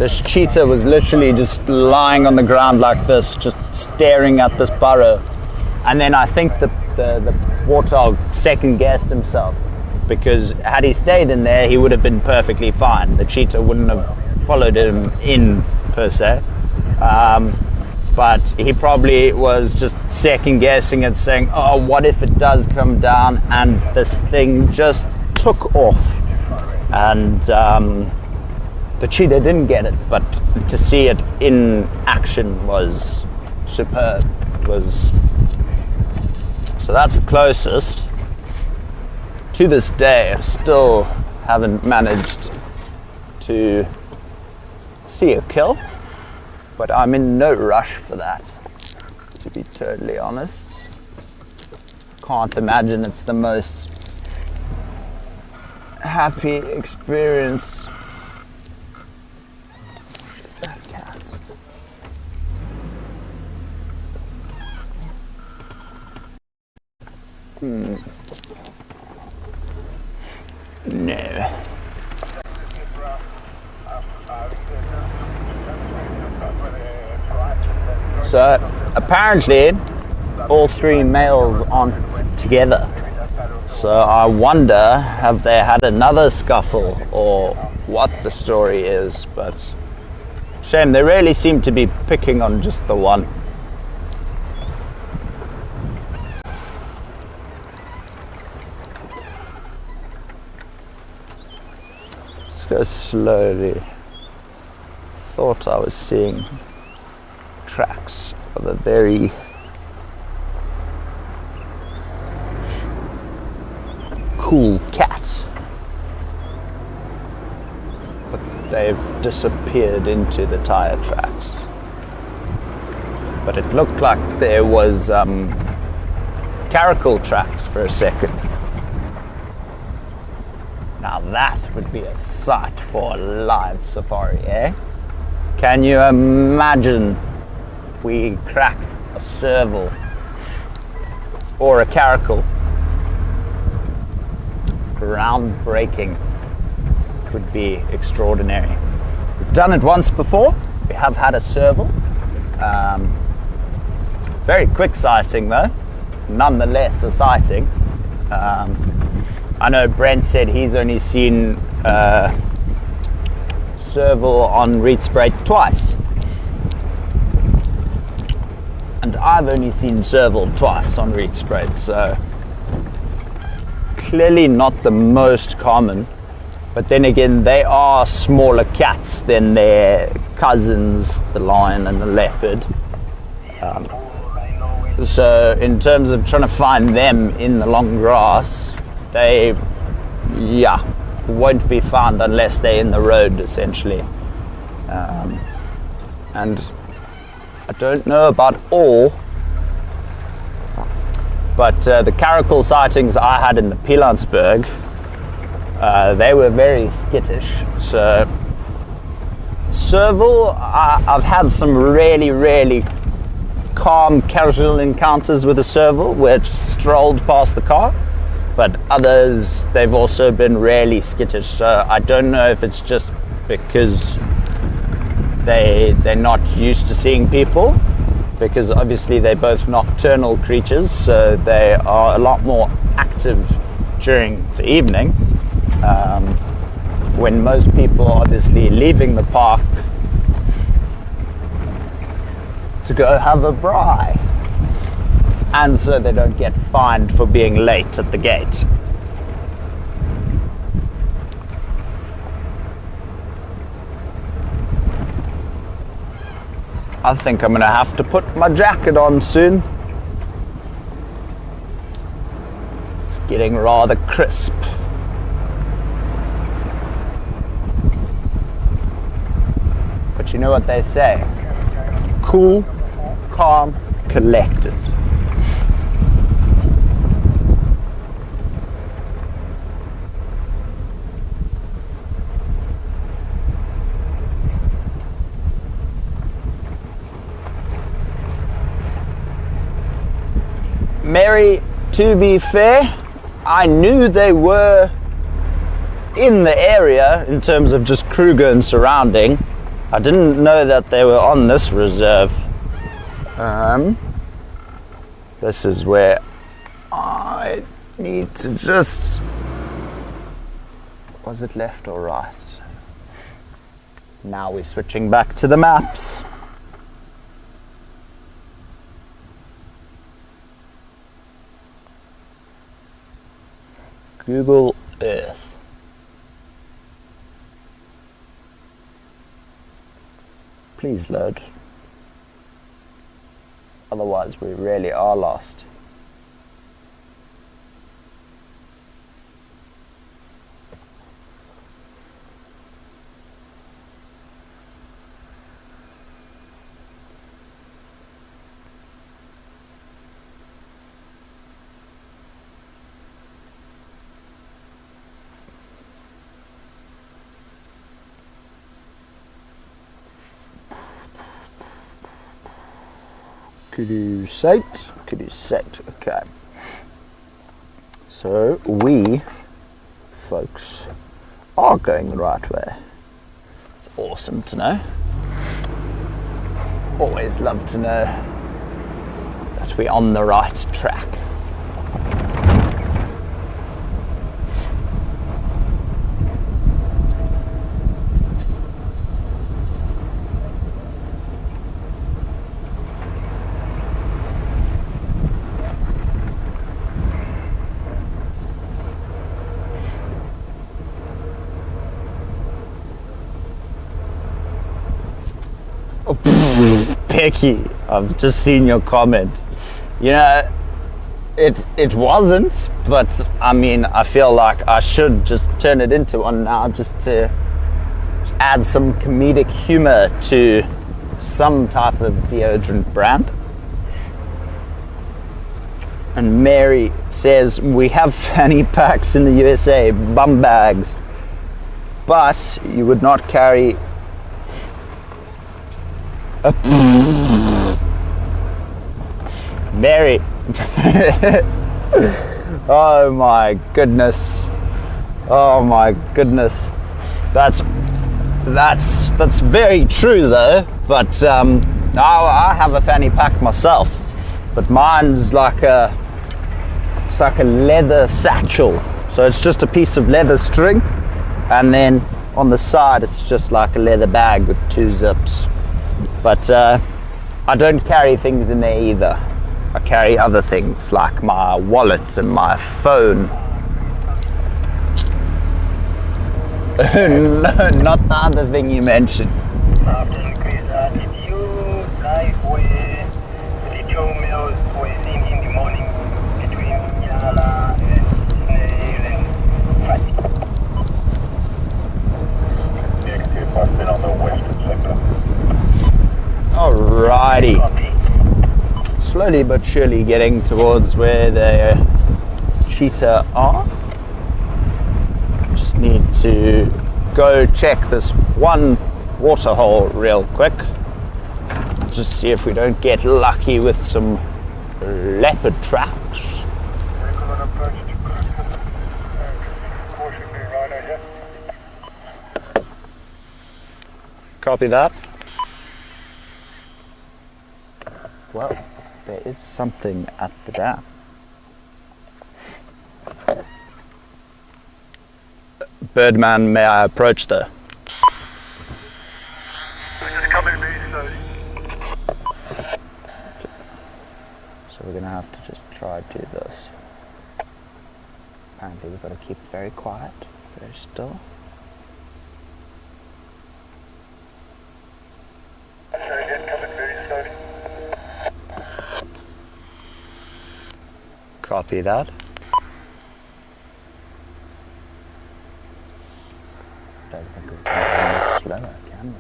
this cheetah was literally just lying on the ground like this, just staring at this burrow. And then I think the warthog second guessed himself, because had he stayed in there, he would have been perfectly fine. The cheetah wouldn't have followed him in, per se. But he probably was just second guessing it, saying, oh, what if it does come down? And this thing just took off. And the cheetah didn't get it, but to see it in action was superb. So that's the closest. To this day, I still haven't managed to see a kill, but I'm in no rush for that, to be totally honest. Can't imagine it's the most happy experience. What is that cat? No. So apparently all 3 males aren't together. So I wonder, have they had another scuffle or what the story is, but shame, they really seem to be picking on just the one. Go slowly. Thought I was seeing tracks of a very cool cat. But they've disappeared into the tire tracks. But it looked like there was caracal tracks for a second. Now that would be a sight for a live safari, eh? Can you imagine if we crack a serval or a caracal? Groundbreaking. It would be extraordinary. We've done it once before. We have had a serval. Very quick sighting though, nonetheless a sighting. I know Brent said he's only seen serval on Rietspruit twice, and I've only seen serval twice on Rietspruit, so clearly not the most common. But then again, they are smaller cats than their cousins, the lion and the leopard. So in terms of trying to find them in the long grass, they, won't be found unless they're in the road, essentially. And I don't know about all, but the caracal sightings I had in the Pilansberg, they were very skittish. So serval, I've had some really, really calm, casual encounters with a serval where it just strolled past the car, but others, they've also been really skittish. So I don't know if it's just because they're not used to seeing people, because obviously they're both nocturnal creatures, so they are a lot more active during the evening, when most people are obviously leaving the park to go have a braai, and so they don't get fined for being late at the gate. I think I'm gonna have to put my jacket on soon. It's getting rather crisp. But you know what they say? Cool, calm, collected. Mary, to be fair, I knew they were in the area in terms of just Kruger and surrounding. I didn't know that they were on this reserve. This is where I need to just... Was it left or right? Now we're switching back to the maps. Google Earth. Please load. Otherwise we really are lost. Could you sight? Okay. So we, folks, are going the right way. It's awesome to know. Always love to know that we're on the right track. Becky, I've just seen your comment. You know, It wasn't, but I mean, I feel like I should just turn it into one now, just to add some comedic humor to some type of deodorant brand. And Mary says, we have fanny packs in the USA, bum bags, but you would not carry a Mary. Oh my goodness. Oh my goodness. That's very true though, but I have a fanny pack myself, but mine's like a leather satchel, so it's just a piece of leather string, and then on the side it's just like a leather bag with 2 zips. But I don't carry things in there either. I carry other things like my wallet and my phone. No, not the other thing you mentioned. Did you drive with little meals in the morning between Yala and Snail and Friday? Negative, I've been on the western sector. Alrighty. Slowly but surely getting towards where the cheetah are. Just need to go check this one water hole real quick. Just see if we don't get lucky with some leopard traps. Copy that. Well, there is something at the dam. Birdman, may I approach there? This is coming very slowly. So we're going to have to just try to do this. Apparently we've got to keep very quiet, very still. Coming very slowly. Copy that. Don't think we can go much slower, can we?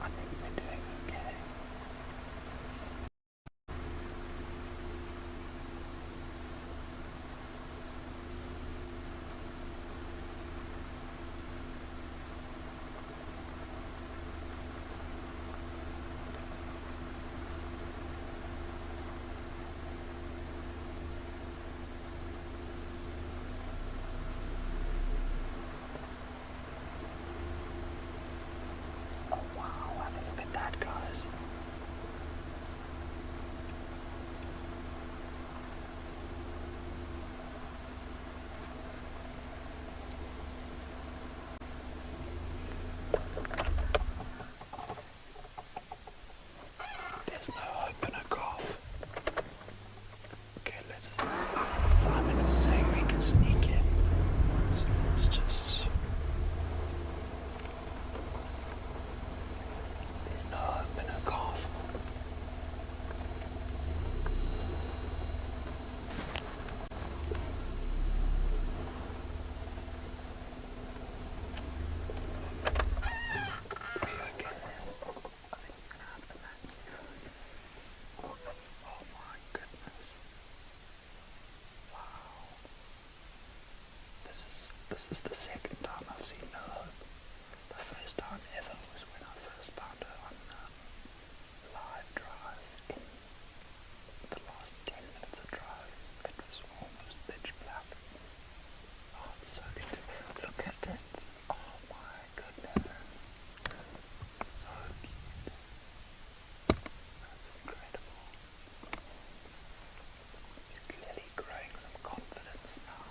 I think we're doing okay. There's no opener cough. Okay, let's. Simon was saying we can sneak in. So let's just. There's no opener cough. This is the second time I've seen her. The first time ever was when I first found her on live drive in the last 10 minutes of drive. It was almost pitch black. Oh, it's so good. Look at it. Oh my goodness. So cute. That's incredible. He's clearly growing some confidence now.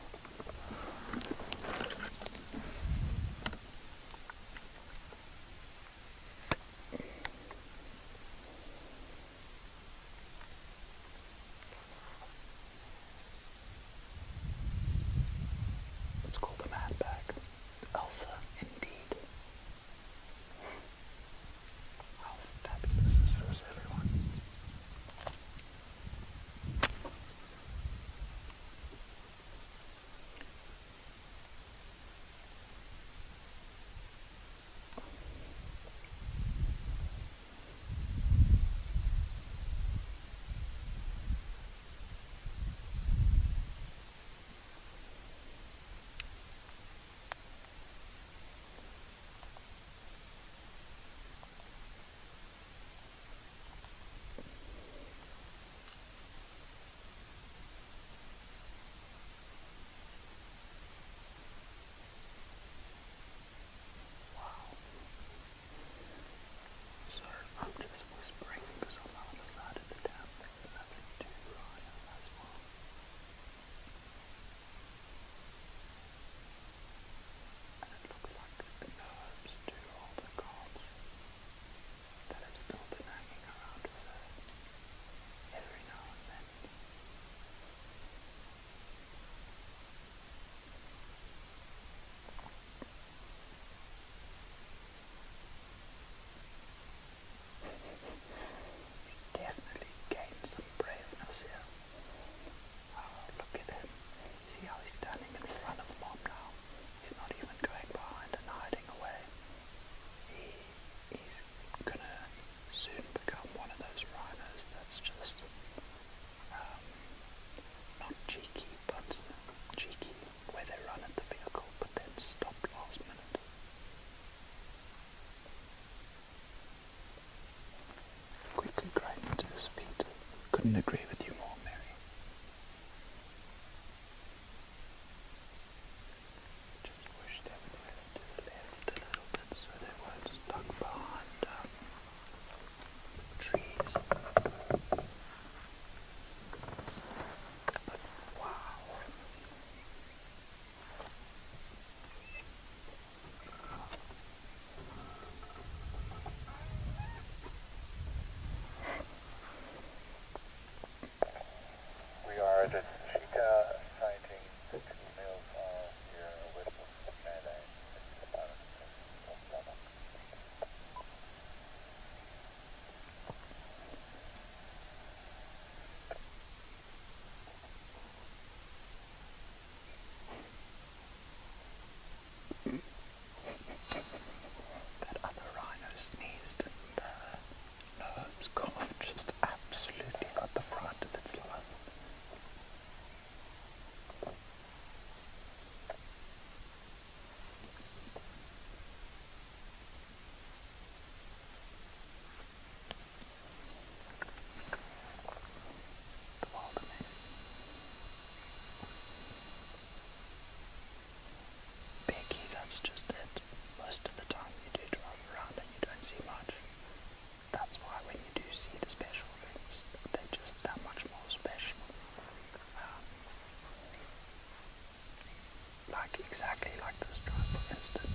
like exactly like this tribe, for instance.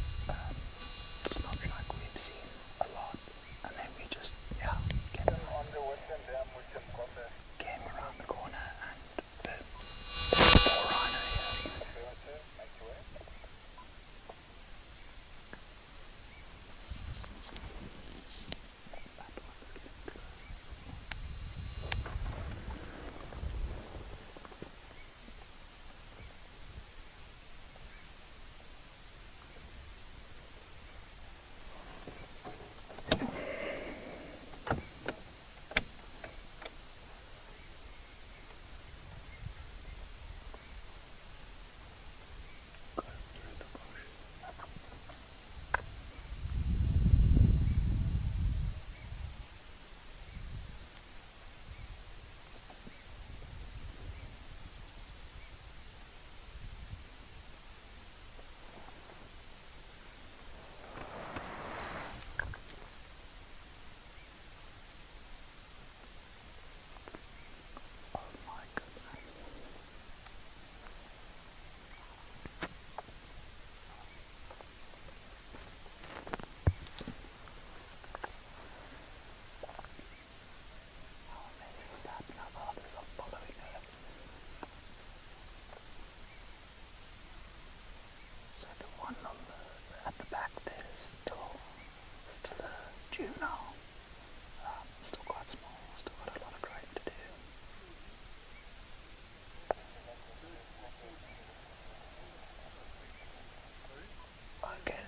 It's not like we've seen a lot, and then we just came around the corner and boom, more rhino here. At the back there's still a juvenile, still quite small, still got a lot of growing to do. Okay,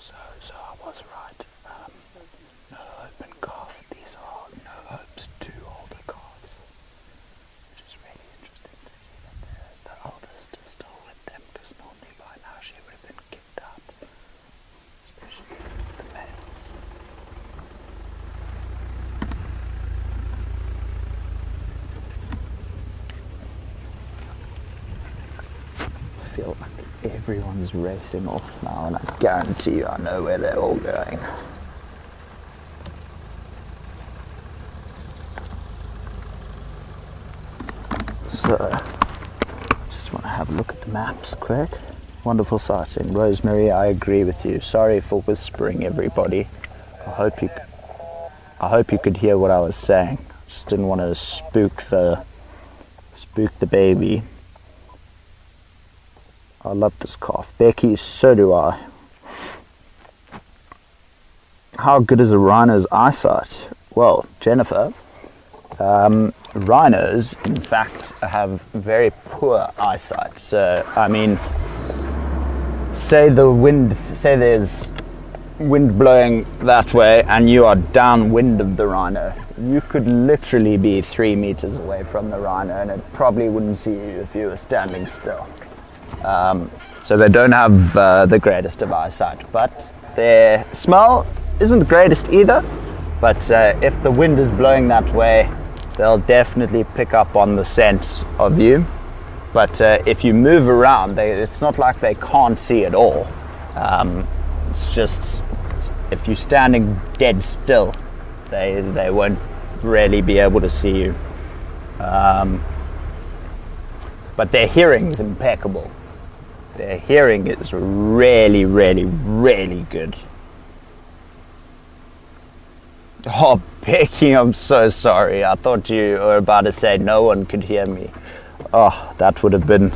so I was right, no hope and calf, these are no hopes 2 older calves, which is really interesting to see that the eldest is still with them, because normally by now she would have been kicked out, especially the males. I feel like everyone's racing off now, and I guarantee you I know where they're all going. So, just want to have a look at the maps quick. Wonderful sighting. Rosemary, I agree with you. Sorry for whispering, everybody. I hope you could hear what I was saying. Just didn't want to spook the baby. I love this calf. Becky, so do I. How good is a rhino's eyesight? Well, Jennifer, rhinos, in fact, have very poor eyesight. So, I mean, say there's wind blowing that way and you are downwind of the rhino, you could literally be 3 meters away from the rhino and it probably wouldn't see you if you were standing still. So they don't have the greatest of eyesight, but their smell isn't the greatest either. But if the wind is blowing that way, they'll definitely pick up on the scent of you. But if you move around, it's not like they can't see at all. It's just if you're standing dead still, they won't really be able to see you. But their hearing is impeccable. Their hearing is really, really, really good. Oh, Becky, I'm so sorry. I thought you were about to say no one could hear me. Oh, that would have been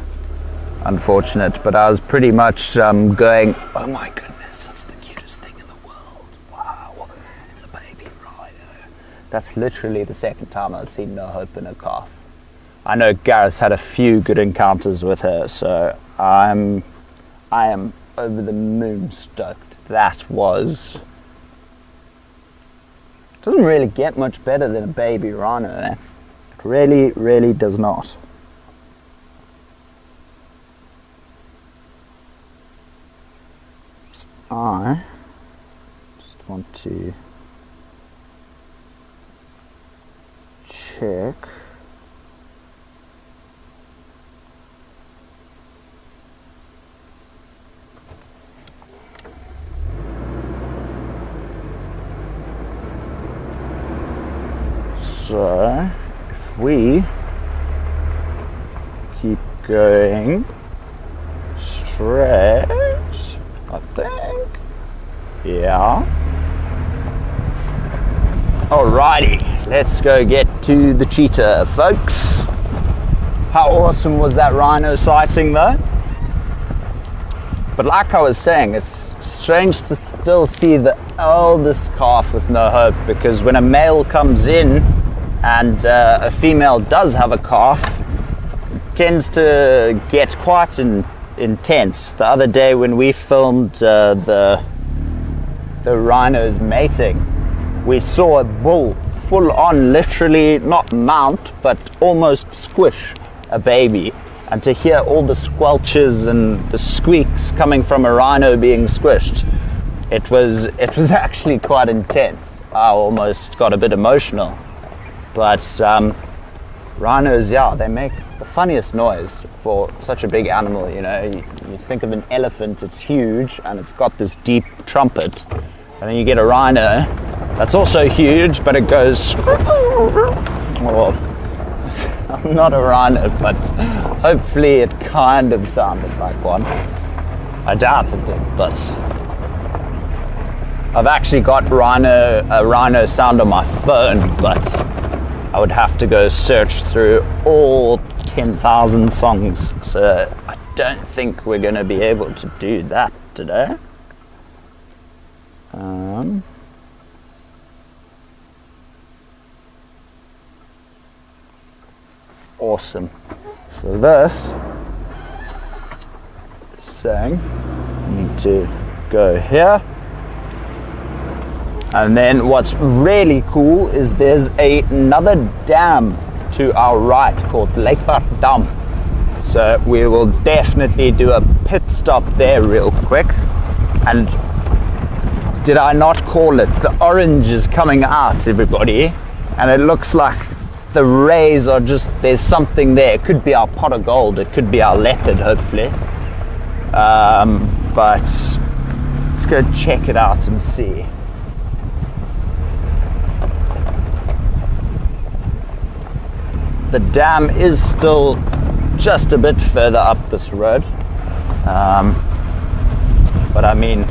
unfortunate. But I was pretty much going, oh my goodness, that's the cutest thing in the world. Wow, it's a baby rhino. That's literally the second time I've seen no hope in a calf. I know Gareth's had a few good encounters with her, so I am over the moon stoked. That was... Doesn't really get much better than a baby rhino, eh? It really, really does not. I just want to check. So, if we keep going straight, I think. Yeah. Alrighty, let's go get to the cheetah, folks. How awesome was that rhino sighting though? But like I was saying, it's strange to still see the eldest calf with no hope, because when a male comes in and a female does have a calf, it tends to get quite intense. The other day when we filmed the rhinos mating, we saw a bull full on, literally not mount, but almost squish a baby. And to hear all the squelches and the squeaks coming from a rhino being squished, it was actually quite intense. I almost got a bit emotional. But rhinos, yeah, they make the funniest noise for such a big animal. You know, you think of an elephant, it's huge and it's got this deep trumpet, and then you get a rhino that's also huge, but it goes. Well, I'm not a rhino, but hopefully it kind of sounded like one. I doubt it did, but I've actually got a rhino sound on my phone, but I would have to go search through all 10,000 songs, so I don't think we're going to be able to do that today. Awesome. So this is saying you need to go here, and then what's really cool is there's another dam to our right called Rietspruit Dam. So we will definitely do a pit stop there real quick. And did I not call it? The orange is coming out, everybody, and it looks like the rays are just, there's something there. It could be our pot of gold, it could be our leopard, hopefully. But let's go check it out and see. The dam is still just a bit further up this road. But I mean,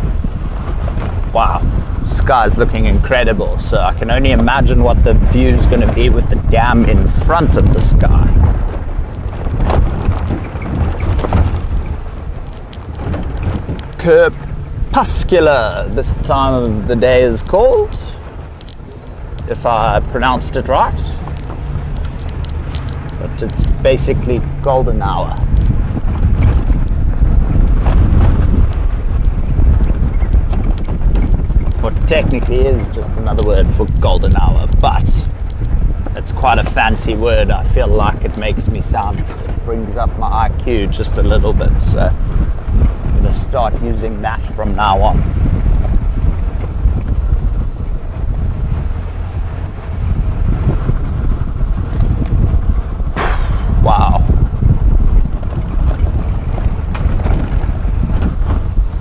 wow. Sky's looking incredible, so I can only imagine what the view's going to be with the dam in front of the sky. Crepuscular this time of the day is called, if I pronounced it right, but it's basically golden hour. What technically is just another word for golden hour, but it's quite a fancy word. I feel like it makes me sound, it brings up my IQ just a little bit, so I'm going to start using that from now on. Wow.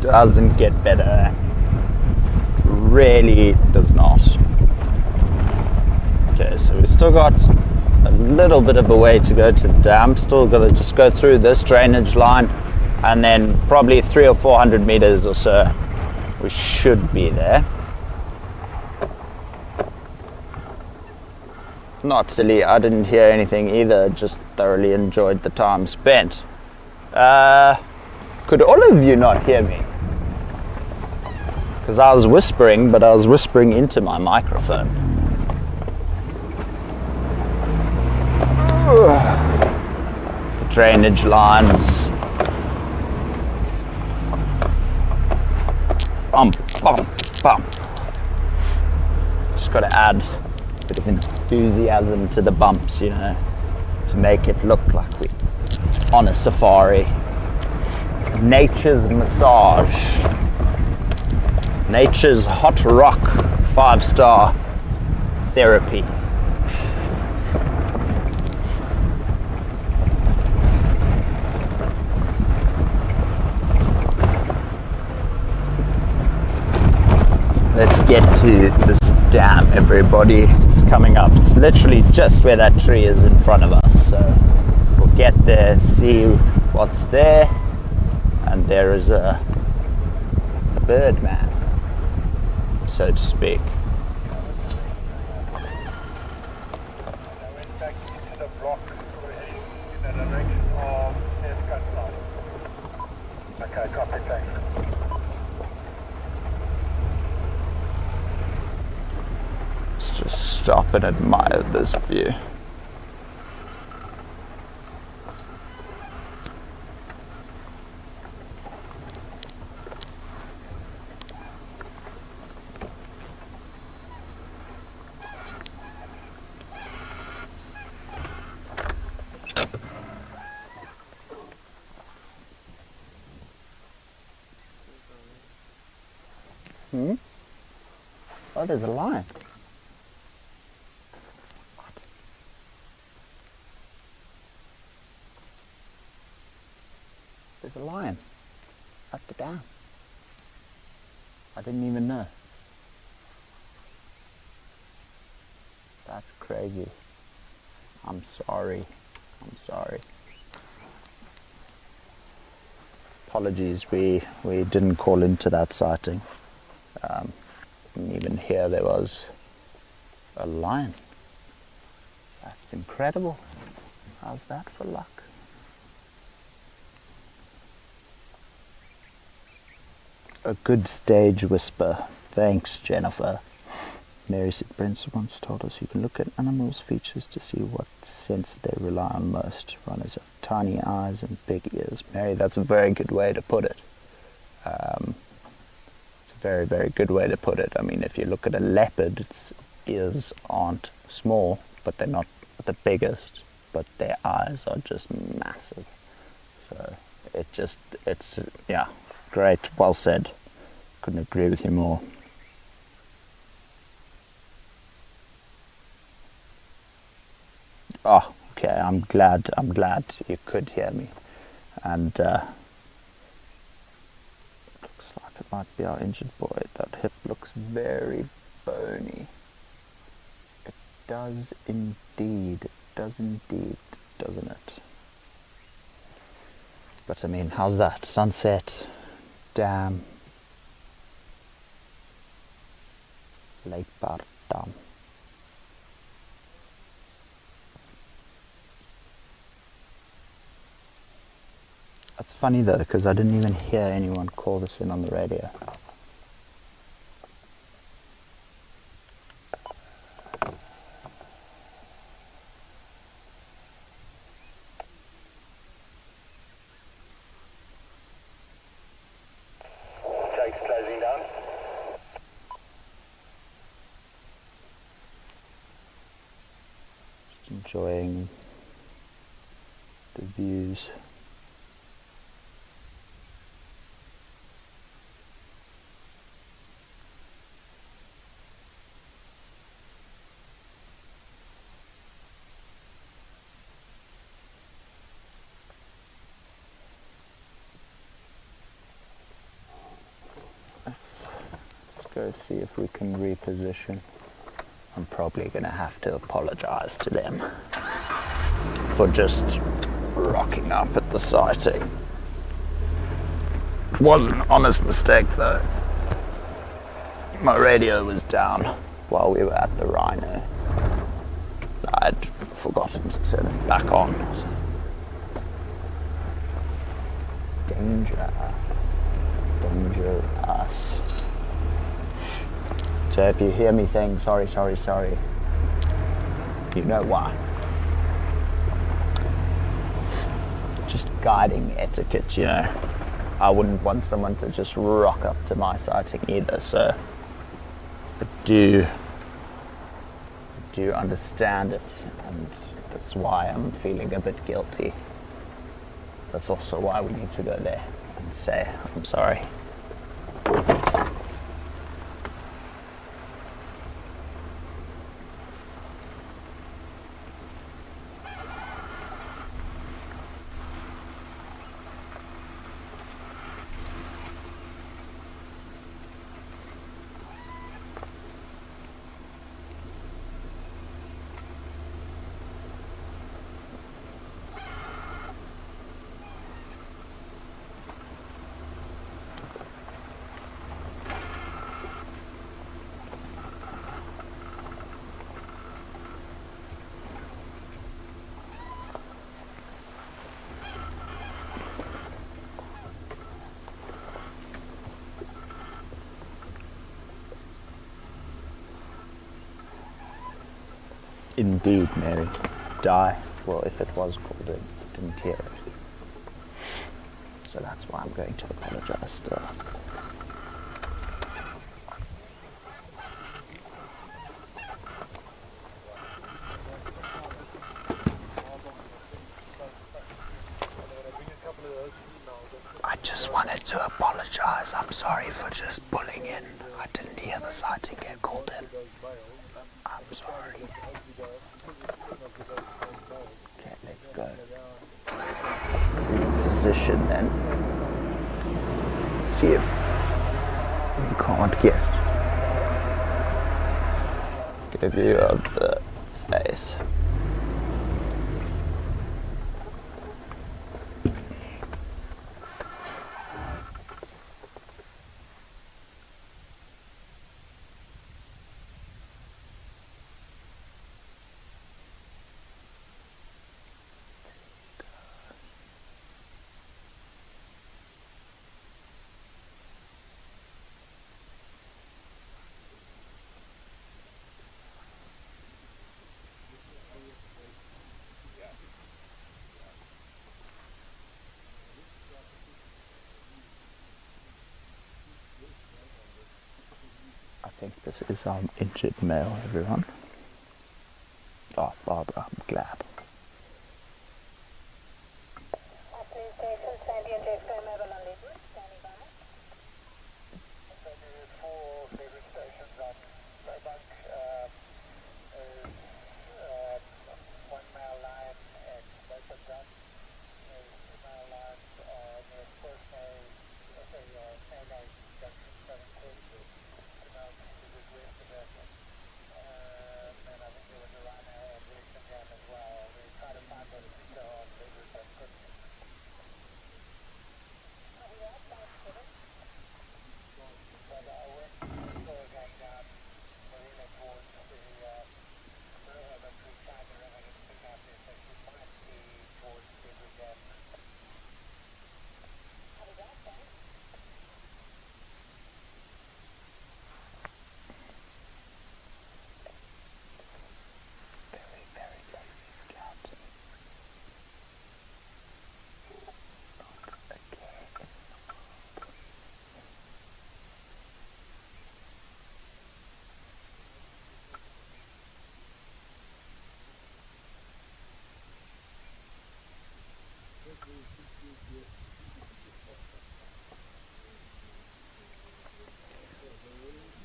Doesn't get better. Really does not. Okay, so we've still got a little bit of a way to go to the dam. Still got to just go through this drainage line, and then probably 300 or 400 meters or so we should be there. Not silly, I didn't hear anything either, just thoroughly enjoyed the time spent. Could all of you not hear me? Because I was whispering, but I was whispering into my microphone. The drainage lines. Bump, bump, bump. Just got to add a bit of enthusiasm to the bumps, you know, to make it look like we're on a safari. Nature's massage. Nature's hot rock 5-star therapy. Let's get to this dam, everybody. It's coming up. It's literally just where that tree is in front of us. So we'll get there, see what's there, and there is a bird man, so to speak. I went back into the block, we're heading in the direction of Escut line. Okay, copy, thanks. Let's just stop and admire this view. Oh, there's a lion. What? There's a lion at the dam. I didn't even know. That's crazy. I'm sorry. Apologies, we didn't call into that sighting. And even here there was a lion. That's incredible. How's that for luck? A good stage whisper. Thanks, Jennifer. Mary said Brent once told us you can look at animals' features to see what sense they rely on most. Runners have tiny eyes and big ears. Mary, that's a very good way to put it. It's a very, very good way to put it. I mean, if you look at a leopard, its ears aren't small, but they're not the biggest, but their eyes are just massive. So it's yeah, great, well said. Couldn't agree with you more. Oh, okay, I'm glad you could hear me. And looks like it might be our injured boy. That hip looks very bony. It does indeed, doesn't it? But I mean, how's that? Sunset, dam, Lake Dam. That's funny though, because I didn't even hear anyone call this in on the radio. Jake's closing down. Just enjoying the views. Let's go see if we can reposition. I'm probably going to have to apologize to them for just rocking up at the sighting. It was an honest mistake though. My radio was down while we were at the Rhino. I'd forgotten to turn it back on. Dangerous. So if you hear me saying sorry, you know why. Just guiding etiquette, you know. I wouldn't want someone to just rock up to my sighting either, so I do understand it, and that's why I'm feeling a bit guilty. That's also why we need to go there and say, I'm sorry. Indeed, Mary. Die. Well, if it was called in, didn't hear it. So that's why I'm going to apologise still. I just wanted to apologise. I'm sorry for just pulling in. I didn't hear the sighting get called in. I'm sorry. Okay, let's go. Position then. See if we can't get a view of the face. I think this is our injured male, everyone. Oh, Barbara, I'm glad.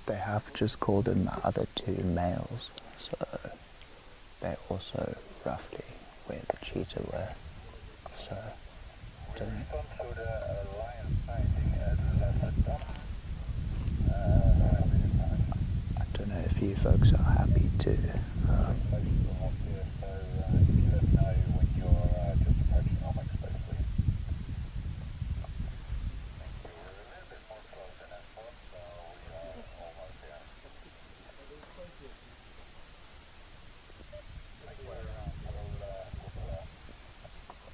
They have just called in the other two males, so they're also roughly where the cheetah were. So I don't know if you folks are happy to.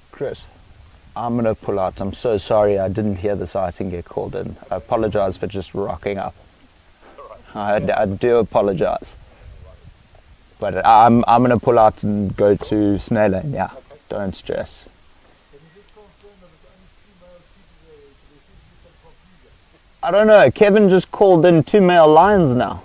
Chris, I'm going to pull out. I'm so sorry I didn't hear the sighting get called in. I apologise for just rocking up. I do apologise. But I'm going to pull out and go to Snail Lane, yeah. Don't stress. I don't know, Kevin just called in 2 male lions now.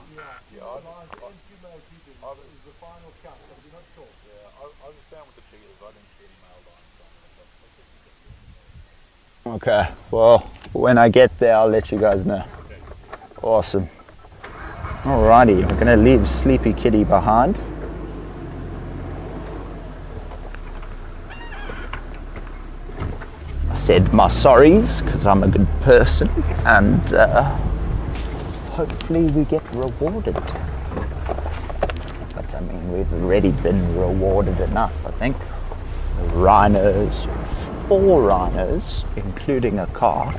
Okay, well, when I get there, I'll let you guys know. Awesome. Alrighty, we're gonna leave Sleepy Kitty behind. I said my sorries, because I'm a good person, and hopefully we get rewarded. But I mean, we've already been rewarded enough, I think. Rhinos. 4 rhinos, including a calf,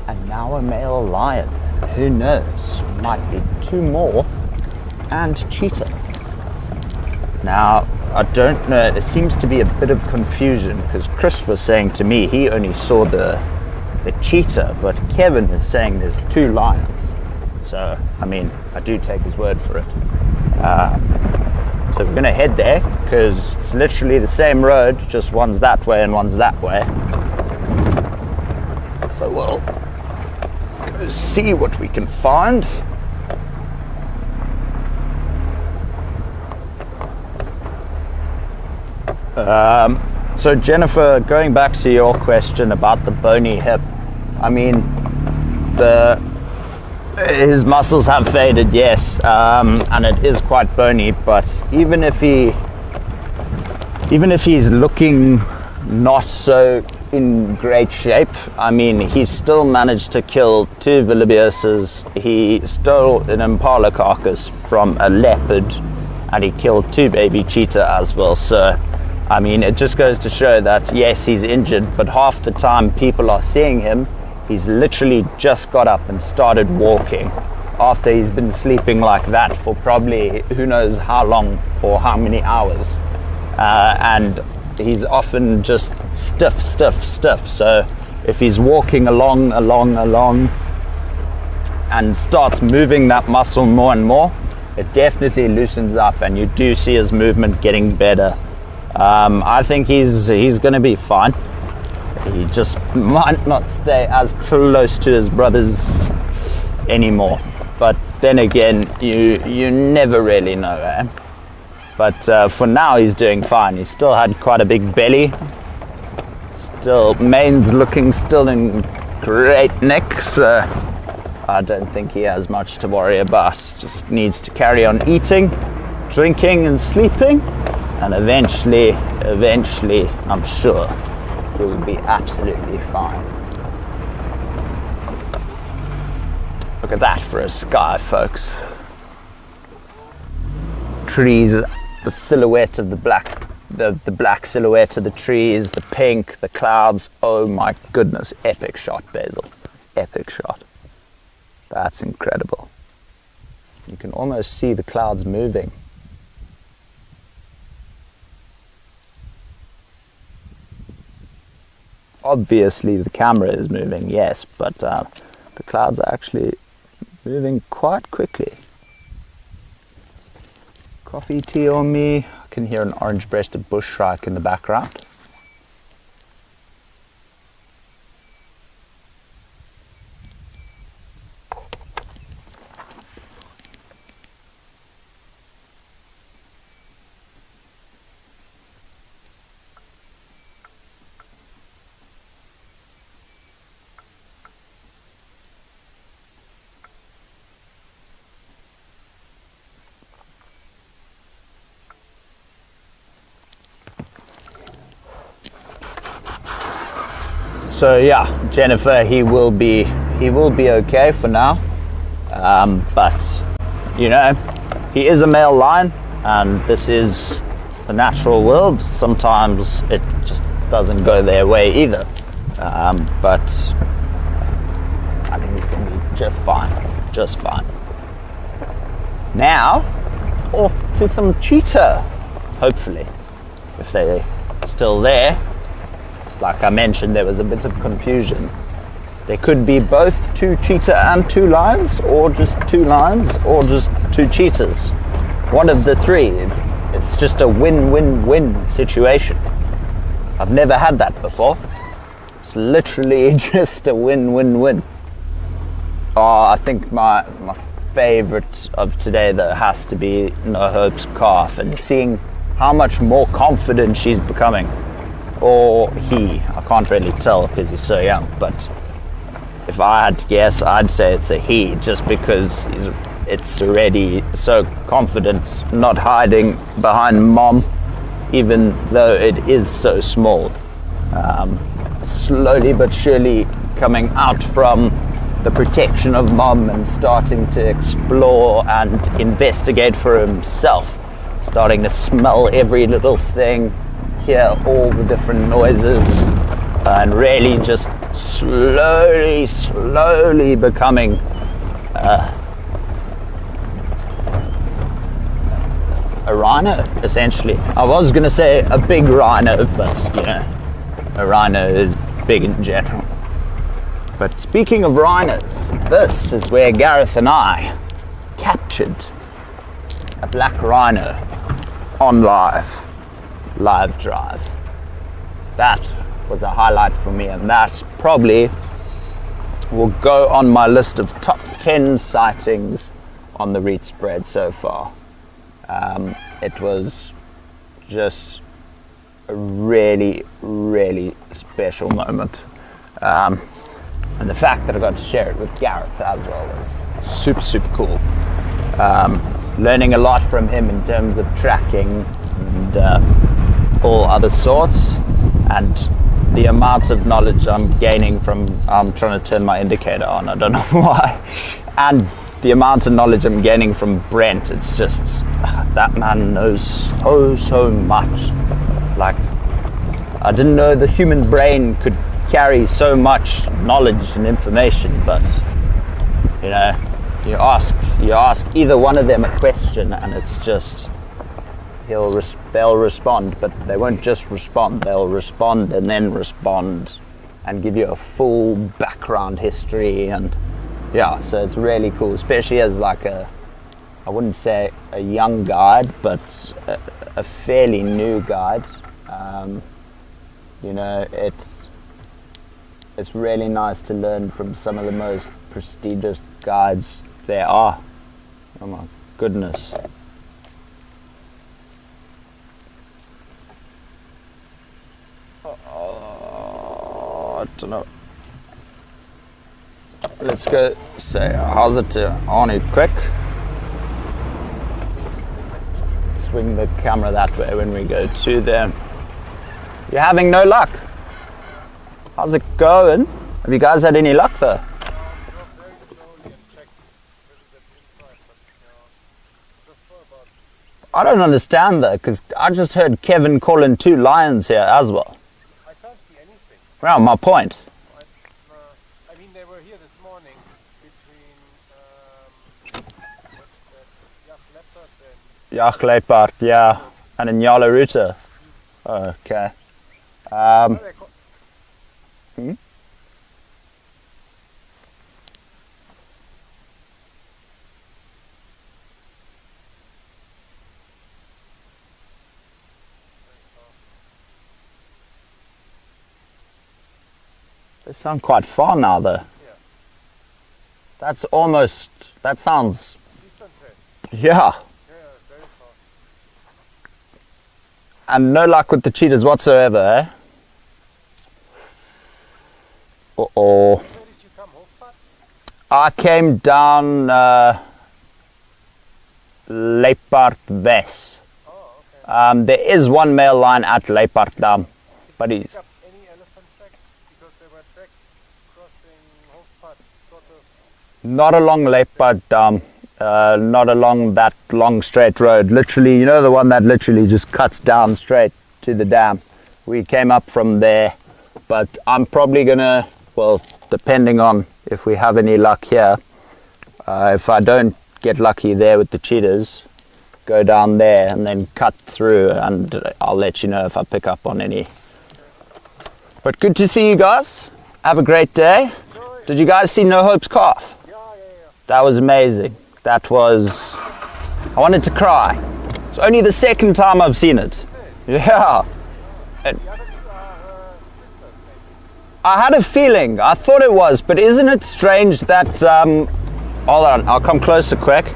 and now a male lion. Who knows? Might be 2 more, and cheetah. Now, I don't know, there seems to be a bit of confusion, because Chris was saying to me he only saw the cheetah, but Kevin is saying there's 2 lions. So, I mean, I do take his word for it. So we're going to head there because it's literally the same road, just one's that way and one's that way. So we'll go see what we can find. So Jennifer, going back to your question about the bony hip, I mean, his muscles have faded, yes, and it is quite bony, but even if he's looking not so in great shape, I mean, he still managed to kill 2 wildebeestes. He stole an impala carcass from a leopard, and he killed 2 baby cheetah as well. So I mean, it just goes to show that yes, he's injured, but half the time people are seeing him, he's literally just got up and started walking after he's been sleeping like that for probably who knows how long or how many hours. And he's often just stiff. So if he's walking along and starts moving that muscle more and more, it definitely loosens up and you do see his movement getting better. I think he's going to be fine. He just might not stay as close to his brothers anymore. But then again, you never really know, eh? But for now, he's doing fine. He's still had quite a big belly. Still, mane's looking still in great nick, so I don't think he has much to worry about. Just needs to carry on eating, drinking and sleeping. And eventually, I'm sure he will be absolutely fine. Look at that for a sky, folks. Trees, the silhouette of the black silhouette of the trees, the pink, the clouds. Oh my goodness, epic shot, Basil. Epic shot. That's incredible. You can almost see the clouds moving. Obviously the camera is moving, yes, but the clouds are actually moving quite quickly. Coffee, tea on me. I can hear an orange-breasted bush shrike in the background. So yeah, Jennifer, he will be okay for now. But you know, he is a male lion, and this is the natural world. Sometimes it just doesn't go their way either. But I think he's going to be just fine. Now, off to some cheetah, hopefully, if they're still there. Like I mentioned, there was a bit of confusion. There could be both 2 cheetah and 2 lions, or just 2 lions, or just 2 cheetahs. One of the 3. It's just a win-win-win situation. I've never had that before. It's literally just a win-win-win. Oh, I think my favorite of today though has to be No Hope's calf, and seeing how much more confident she's becoming. Or he, I can't really tell because he's so young, but if I had to guess, I'd say it's a he, just because it's already so confident, not hiding behind mom, even though it is so small. Slowly but surely coming out from the protection of mom and starting to explore and investigate for himself, starting to smell every little thing, hear all the different noises, and really just slowly becoming a rhino, essentially. I was going to say a big rhino, but you know, a rhino is big in general. But speaking of rhinos, this is where Gareth and I captured a black rhino on live drive. That was a highlight for me, and that probably will go on my list of top 10 sightings on the Rietspruit so far. It was just a really, really special moment. And the fact that I got to share it with Gareth as well was super, super cool. Learning a lot from him in terms of tracking and all other sorts, and the amount of knowledge I'm gaining from, I'm trying to turn my indicator on, I don't know why, and the amount of knowledge I'm gaining from Brent, it's just, that man knows so much. Like, I didn't know the human brain could carry so much knowledge and information, but you know, you ask either one of them a question and it's just, they'll respond, but they won't just respond, they'll respond and then respond and give you a full background history. And yeah, so it's really cool, especially as like I wouldn't say a young guide, but a fairly new guide. You know, it's really nice to learn from some of the most prestigious guides there are. Oh my goodness. I don't know. Let's go say how's it to Arnie quick. Swing the camera that way when we go to them. You're having no luck. How's it going? Have you guys had any luck though? I don't understand though, because I just heard Kevin calling 2 lions here as well. I can't see anything. Well, my point. I mean, they were here this morning between Jagleopard, yeah, and in Ruta. Okay. They sound quite far now though. Yeah. That sounds, yeah. Yeah, very far. And no luck with the cheetahs whatsoever, eh? Uh-oh. Where did you come, Hofpad? I came down Leipart West. Oh, okay. There is one male lion at Leipart Dam, but he's... Pick up any elephant tracks? Because there were tracks crossing Hofpad, sort of. Not along Leipart Dam, not along that long straight road. Literally, you know, the one that literally just cuts down straight to the dam. We came up from there, but I'm probably gonna, well, depending on if we have any luck here, if I don't get lucky there with the cheetahs, go down there and then cut through, and I'll let you know if I pick up on any. But good to see you guys. Have a great day. Did you guys see No Hope's calf? Yeah. That was amazing. That was, I wanted to cry. It's only the second time I've seen it. Yeah. And The other two are sisters, maybe. I had a feeling, I thought it was, but isn't it strange that, hold on, I'll come closer quick.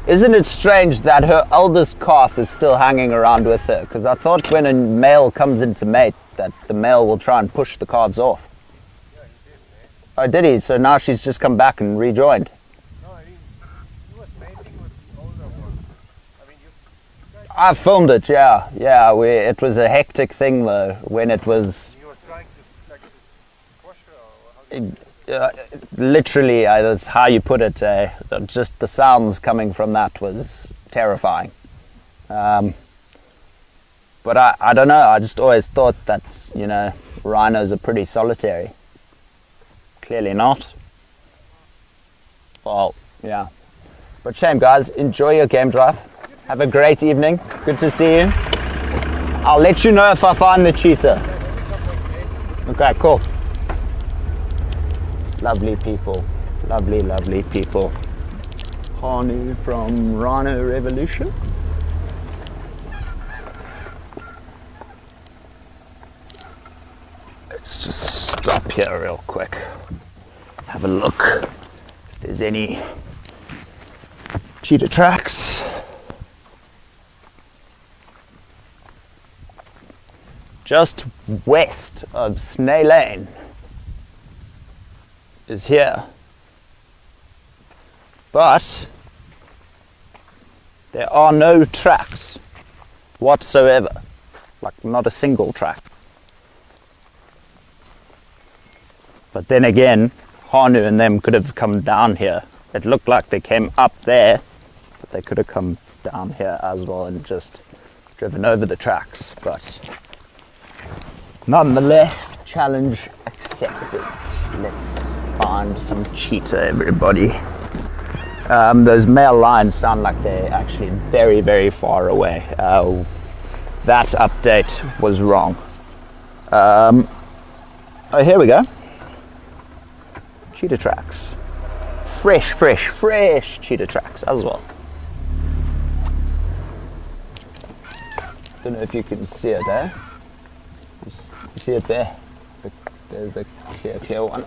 Isn't it strange that her eldest calf is still hanging around with her? Because I thought when a male comes into mate, that the male will try and push the calves off. Yeah, he did, man. Oh, did he? So now she's just come back and rejoined. No, I mean, he was mating with the older one. I mean, you guys, I filmed it, yeah. Yeah, it was a hectic thing though, when it was... you were trying to, like, squash her, or how do you literally, that's how you put it. Just the sounds coming from that was terrifying. But I don't know, I just always thought that, you know, rhinos are pretty solitary. Clearly not. Well, yeah. But shame, guys. Enjoy your game drive. Have a great evening. Good to see you. I'll let you know if I find the cheetah. Okay, cool. Lovely people. Lovely, lovely people. Hanu from Rhino Revolution. Let's just stop here real quick. Have a look if there's any cheetah tracks. Just west of Snay Lane is here, but there are no tracks whatsoever, like not a single track. But then again, Hanu and them could have come down here. It looked like they came up there, but they could have come down here as well and just driven over the tracks. But nonetheless, challenge accepted. Let's find some cheetah, everybody. Those male lions sound like they're actually very, very far away. That update was wrong. Oh, here we go. Cheetah tracks. Fresh cheetah tracks as well. Don't know if you can see it there. You see it there? There's a clear one.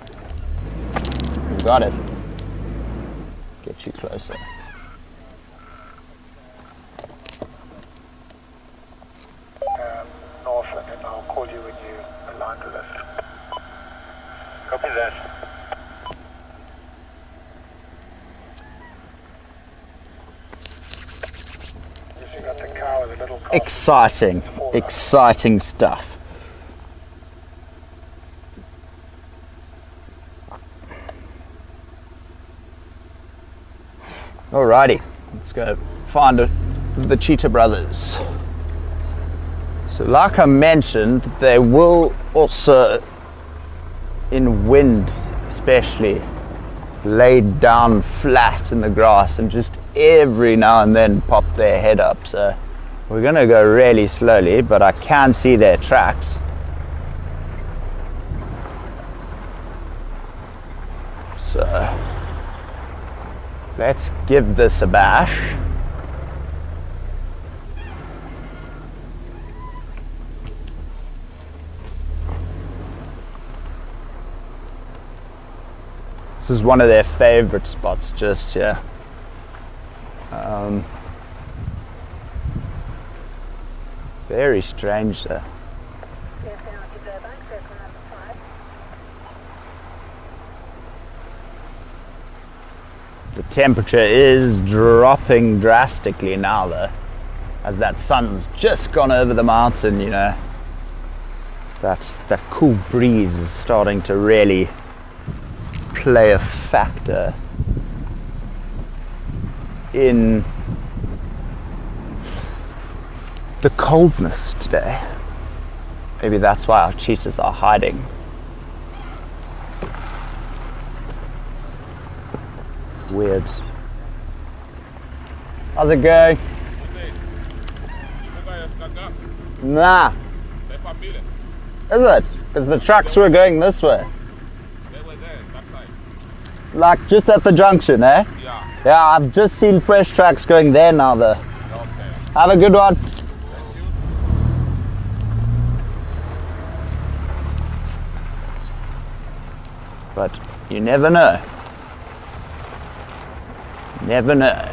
You got it. Get you closer. North, and then I'll call you when you align to this. Copy that. You got the cow with a little calf. Exciting stuff. Alrighty, let's go find the cheetah brothers. So like I mentioned, they will also, in wind especially, lay down flat in the grass and just every now and then pop their head up. So we're gonna go really slowly, but I can see their tracks. So let's give this a bash. This is one of their favorite spots just here. Very strange there. The temperature is dropping drastically now though, as that sun's just gone over the mountain, you know. That cool breeze is starting to really play a factor in the coldness today. Maybe that's why our cheetahs are hiding. Weird. How's it going? Nah. Is it? Because the trucks were going this way. Like just at the junction, eh? Yeah. Yeah, I've just seen fresh tracks going there now though. Okay. Have a good one. Thank you. But you never know. Never know.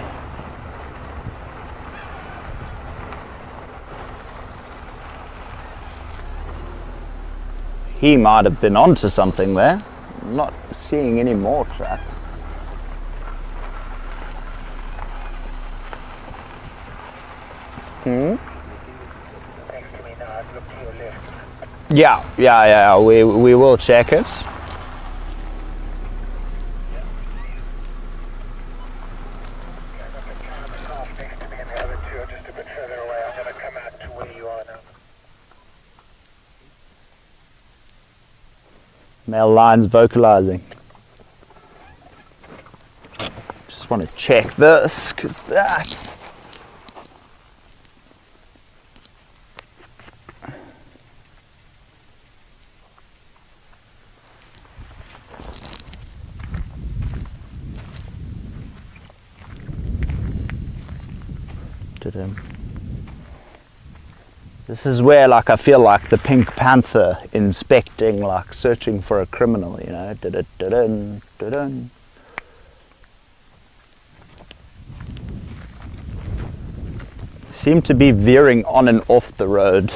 He might have been onto something there. I'm not seeing any more tracks. Next to me now, I've looked to your left. Yeah. We will check it. Next to me and the other two are just a bit further away. I'm going to come out to where you are now. Male lines vocalizing. Just want to check this, because that... This is where, like, I feel like the Pink Panther inspecting, like, searching for a criminal, you know. Da-da-da-dun, da-dun. Seem to be veering on and off the road.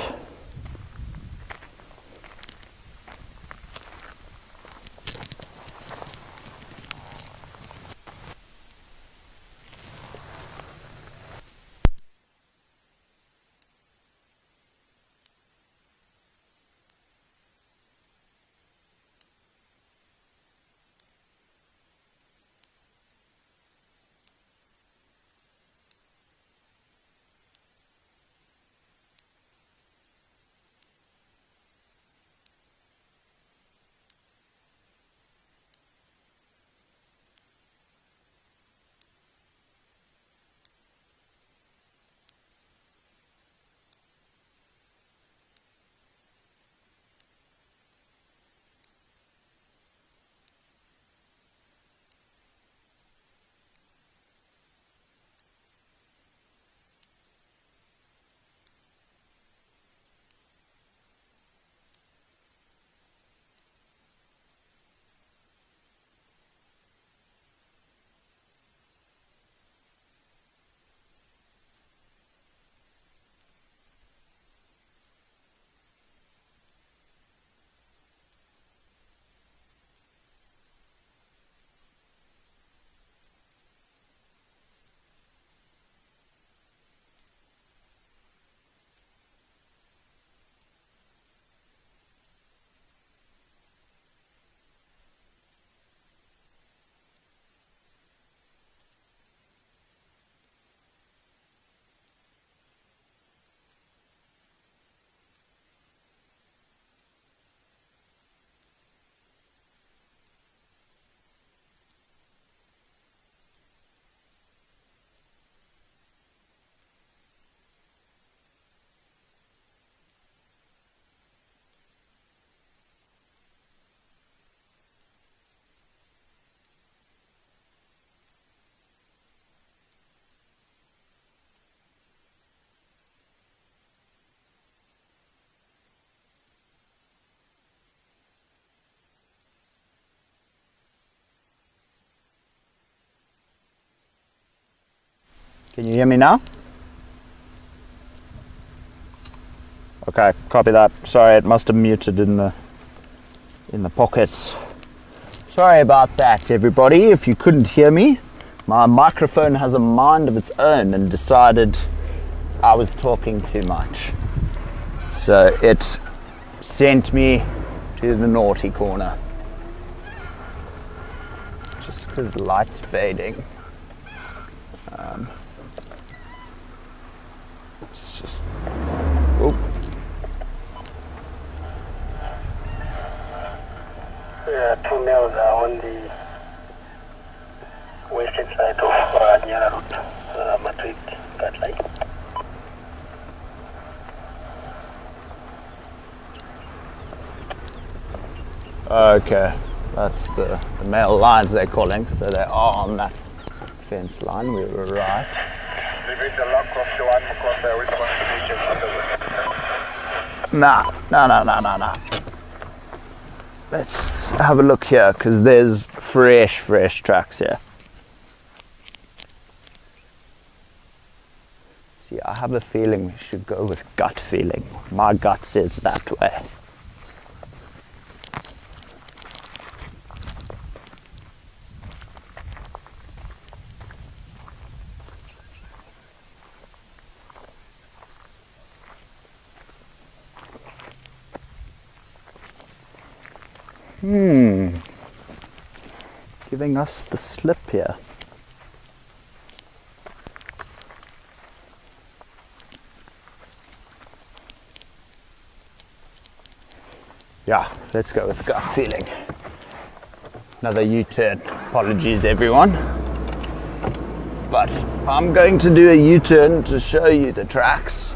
Can you hear me now? Okay, copy that. Sorry, it must have muted in the pockets. Sorry about that, everybody. If you couldn't hear me, my microphone has a mind of its own and decided I was talking too much. So it sent me to the naughty corner. Just because the light's fading. It's just... Oh. Yeah, 2 males are on the western side of Nyala Road, Madrid, that line. Okay, that's the male lines they're calling, so they are on that fence line. We were right. Leaving the lock of the one across the responsibility on the west. Nah. Let's have a look here, because there's fresh tracks here. See, I have a feeling we should go with gut feeling. My gut says that way. Giving us the slip here. Yeah, let's go with gut feeling. Another U-turn. Apologies, everyone. But I'm going to do a U-turn to show you the tracks.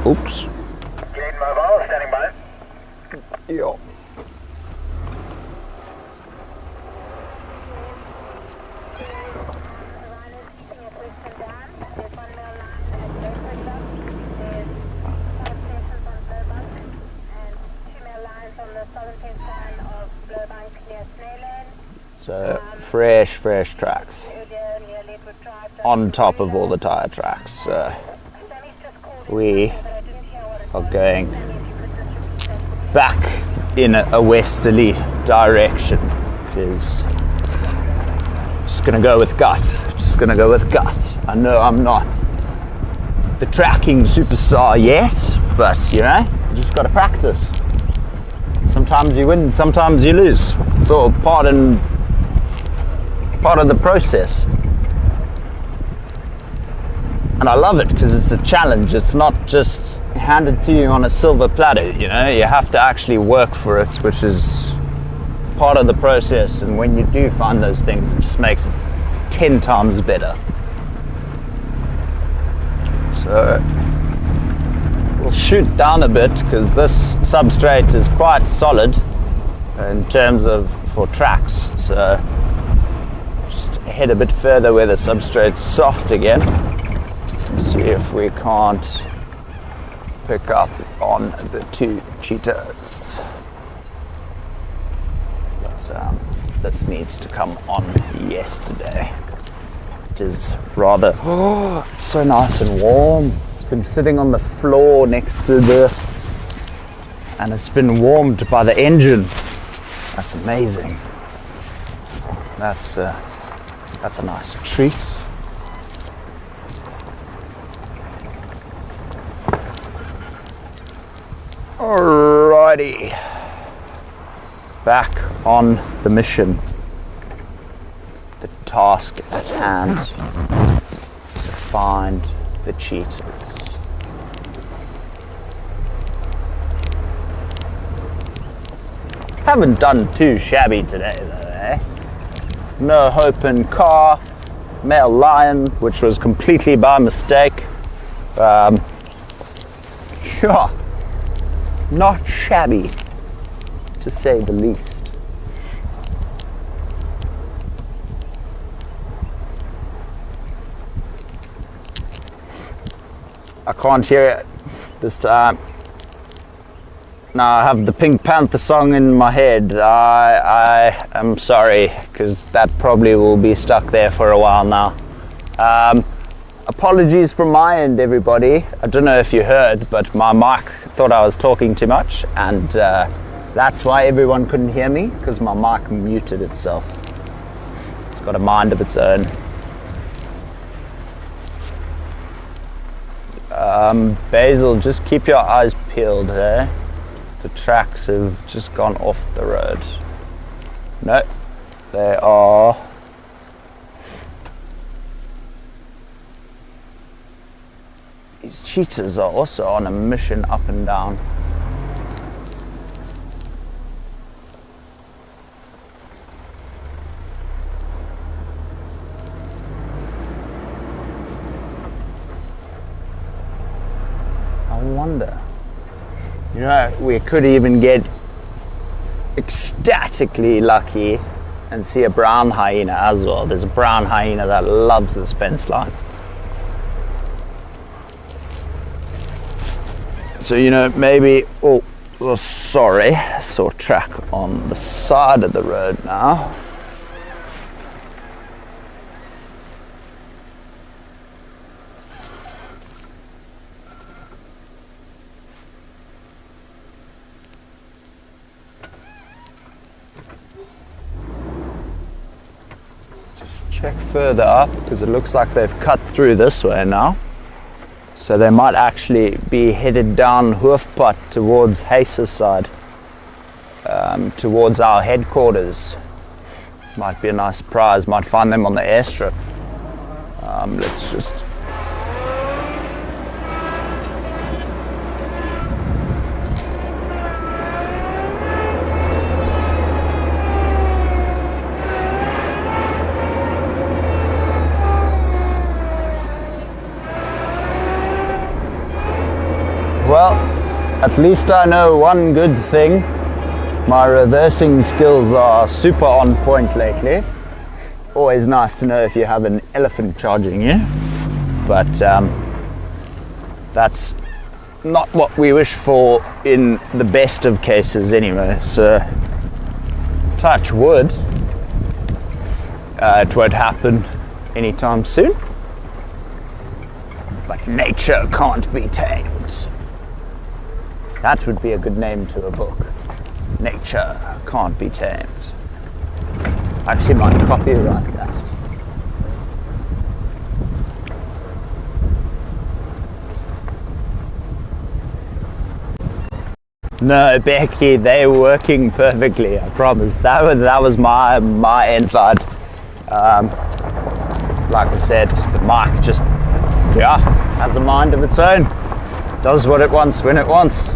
Oops. Green mobile, standing by. Yo. So fresh tracks on top of all the tire tracks. So we are going back in a westerly direction, because just gonna go with gut. I know I'm not the tracking superstar yet, but you know, you just gotta practice. Sometimes you win, sometimes you lose. It's all part of the process. And I love it because it's a challenge. It's not just handed to you on a silver platter, you know. You have to actually work for it, which is part of the process. And when you do find those things, it just makes it 10 times better. So we'll shoot down a bit, because this substrate is quite solid in terms of for tracks. So just head a bit further where the substrate's soft again. See if we can't pick up on the two cheetahs. But, this needs to come on yesterday. It is rather so nice and warm. It's been sitting on the floor next to and it's been warmed by the engine. That's amazing. That's a nice treat. Alrighty, back on the mission. The task at hand, to find the cheetahs. Haven't done too shabby today though, eh? No hope in calf, male lion, which was completely by mistake. Yeah. Not shabby, to say the least. I can't hear it this time. Now I have the Pink Panther song in my head. I am sorry, because that probably will be stuck there for a while now. Apologies from my end, everybody. I don't know if you heard, but my mic thought I was talking too much, and that's why everyone couldn't hear me, because my mic muted itself. It's got a mind of its own. Basil, just keep your eyes peeled here. The tracks have just gone off the road. No, they are. These cheetahs are also on a mission up and down. I wonder, you know, we could even get ecstatically lucky and see a brown hyena as well. There's a brown hyena that loves this fence line. So, you know, maybe, oh sorry, I saw a track on the side of the road now. Just check further up, because it looks like they've cut through this way now. So they might actually be headed down Hoofpad towards Hayes' side, towards our headquarters. Might be a nice surprise, might find them on the airstrip. Let's just... Well, at least I know one good thing. My reversing skills are super on point lately. Always nice to know if you have an elephant charging you. But that's not what we wish for in the best of cases anyway, so touch wood, it won't happen anytime soon. But nature can't be tamed. That would be a good name to a book. Nature can't be tamed. I actually might copyright that. No, Becky, they're working perfectly, I promise. That was my inside. Like I said, the mic just has a mind of its own. Does what it wants when it wants.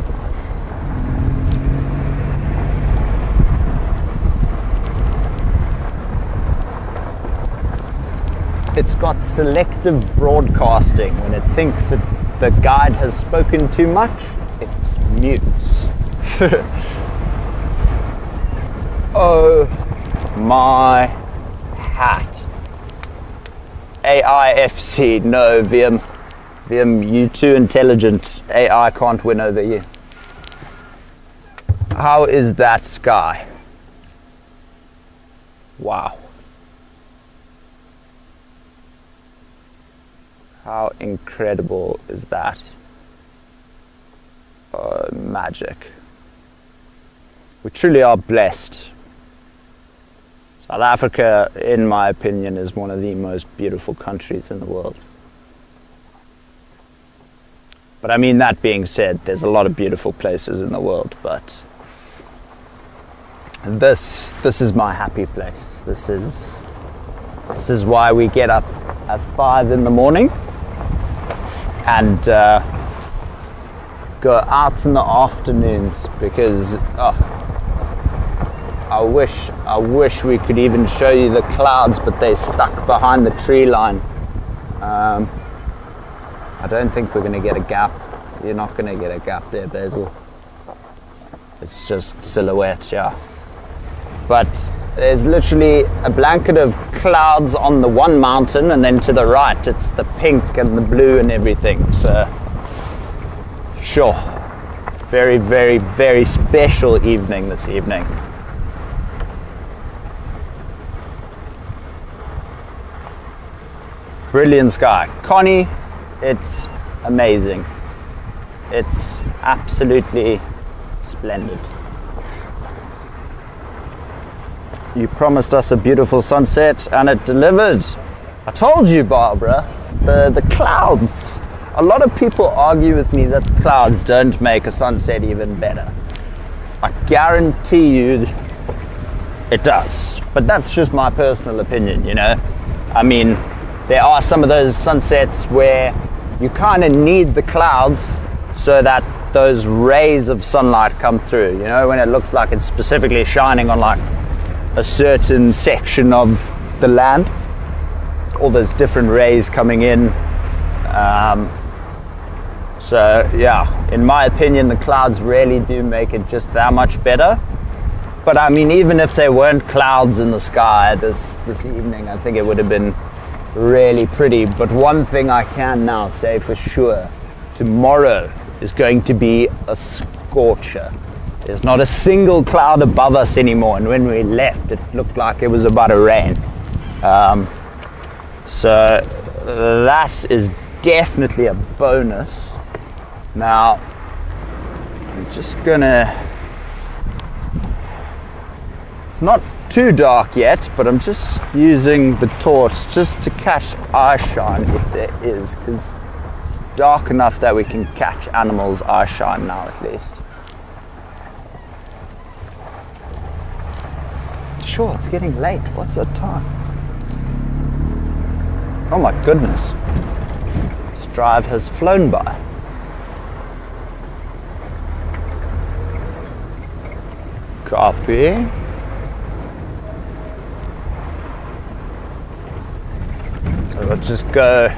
It's got selective broadcasting. When it thinks that the guide has spoken too much, it mutes. Oh my hat. AIFC, no, VM, you too intelligent. AI can't win over you. How is that sky? Wow. How incredible is that? Oh, magic. We truly are blessed. South Africa, in my opinion, is one of the most beautiful countries in the world. But I mean, that being said, there's a lot of beautiful places in the world, but this is my happy place. This is why we get up at 5 in the morning and go out in the afternoons, because I wish we could even show you the clouds, but they're stuck behind the tree line. I don't think we're going to get a gap. You're not going to get a gap there, Basil. It's just silhouette, yeah. But there's literally a blanket of clouds on the one mountain, and then to the right it's the pink and the blue and everything. So, sure. Very, very, very special evening this evening. Brilliant sky. Connie, it's amazing. It's absolutely splendid. You promised us a beautiful sunset and it delivered. I told you, Barbara, the clouds. A lot of people argue with me that clouds don't make a sunset even better. I guarantee you it does. But that's just my personal opinion, you know. I mean, there are some of those sunsets where you kind of need the clouds so that those rays of sunlight come through, you know, when it looks like it's specifically shining on like a certain section of the land, all those different rays coming in. So yeah, in my opinion, the clouds really do make it just that much better. But I mean, even if there weren't clouds in the sky this evening, I think it would have been really pretty. But one thing I can now say for sure, tomorrow is going to be a scorcher. There's not a single cloud above us anymore, and when we left it looked like it was about to rain. So that is definitely a bonus. Now I'm just gonna, it's not too dark yet, but I'm just using the torch just to catch eye shine if there is, because it's dark enough that we can catch animals' eye shine now at least. Sure, it's getting late. What's the time? Oh my goodness. This drive has flown by. Copy. So let's just go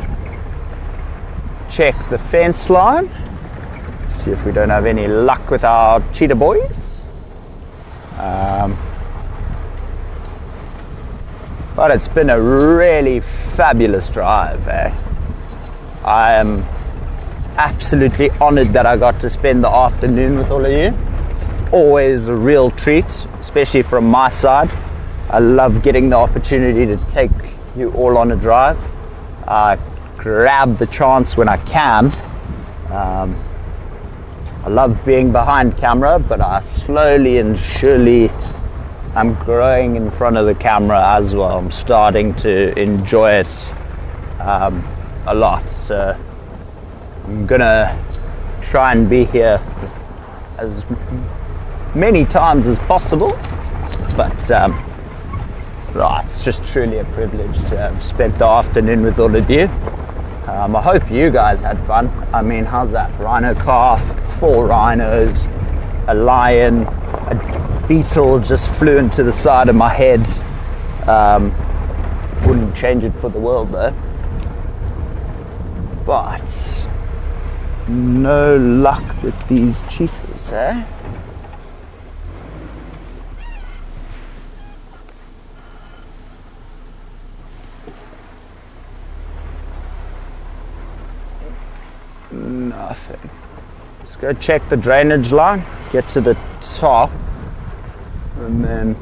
check the fence line. See if we don't have any luck with our cheetah boys. But it's been a really fabulous drive, eh? I am absolutely honored that I got to spend the afternoon with all of you. It's always a real treat, especially from my side. I love getting the opportunity to take you all on a drive. I grab the chance when I can. I love being behind camera, but I slowly and surely I'm growing in front of the camera as well. I'm starting to enjoy it a lot. So I'm gonna try and be here as many times as possible, but it's just truly a privilege to have spent the afternoon with all of you. I hope you guys had fun. I mean, how's that? Rhino calf, 4 rhinos, a lion, a beetle just flew into the side of my head. Wouldn't change it for the world though. But no luck with these cheetahs, eh? Nothing. Let's go check the drainage line, get to the top, and then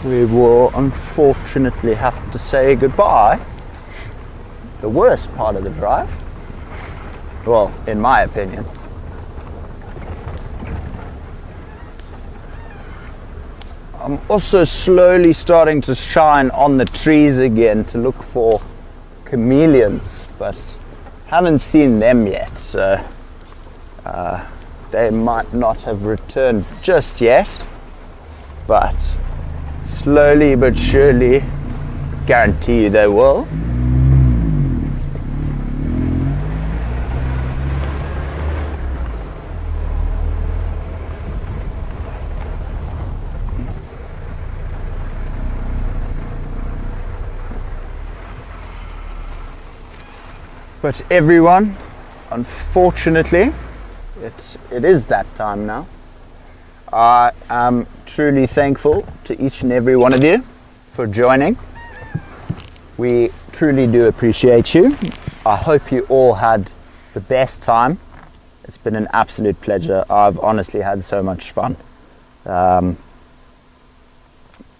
we will unfortunately have to say goodbye. The worst part of the drive, well, in my opinion. I'm also slowly starting to shine on the trees again to look for chameleons, but haven't seen them yet, so they might not have returned just yet, but slowly but surely, guarantee you they will. But everyone, unfortunately, it is that time now. I am truly thankful to each and every one of you for joining. We truly do appreciate you. I hope you all had the best time. It's been an absolute pleasure. I've honestly had so much fun.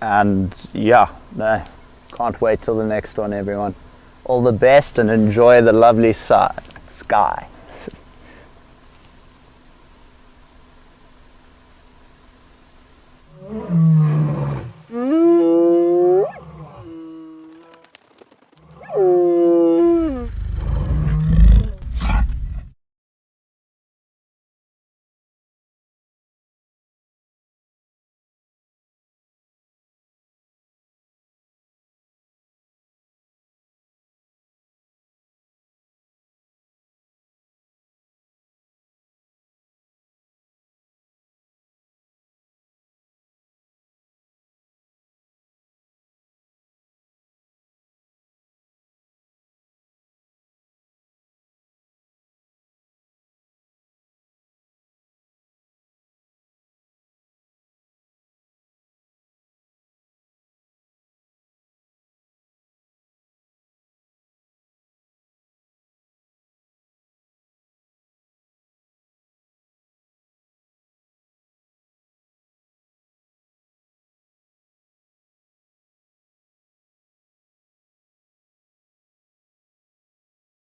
And yeah, no, can't wait till the next one, everyone. All the best and enjoy the lovely sky.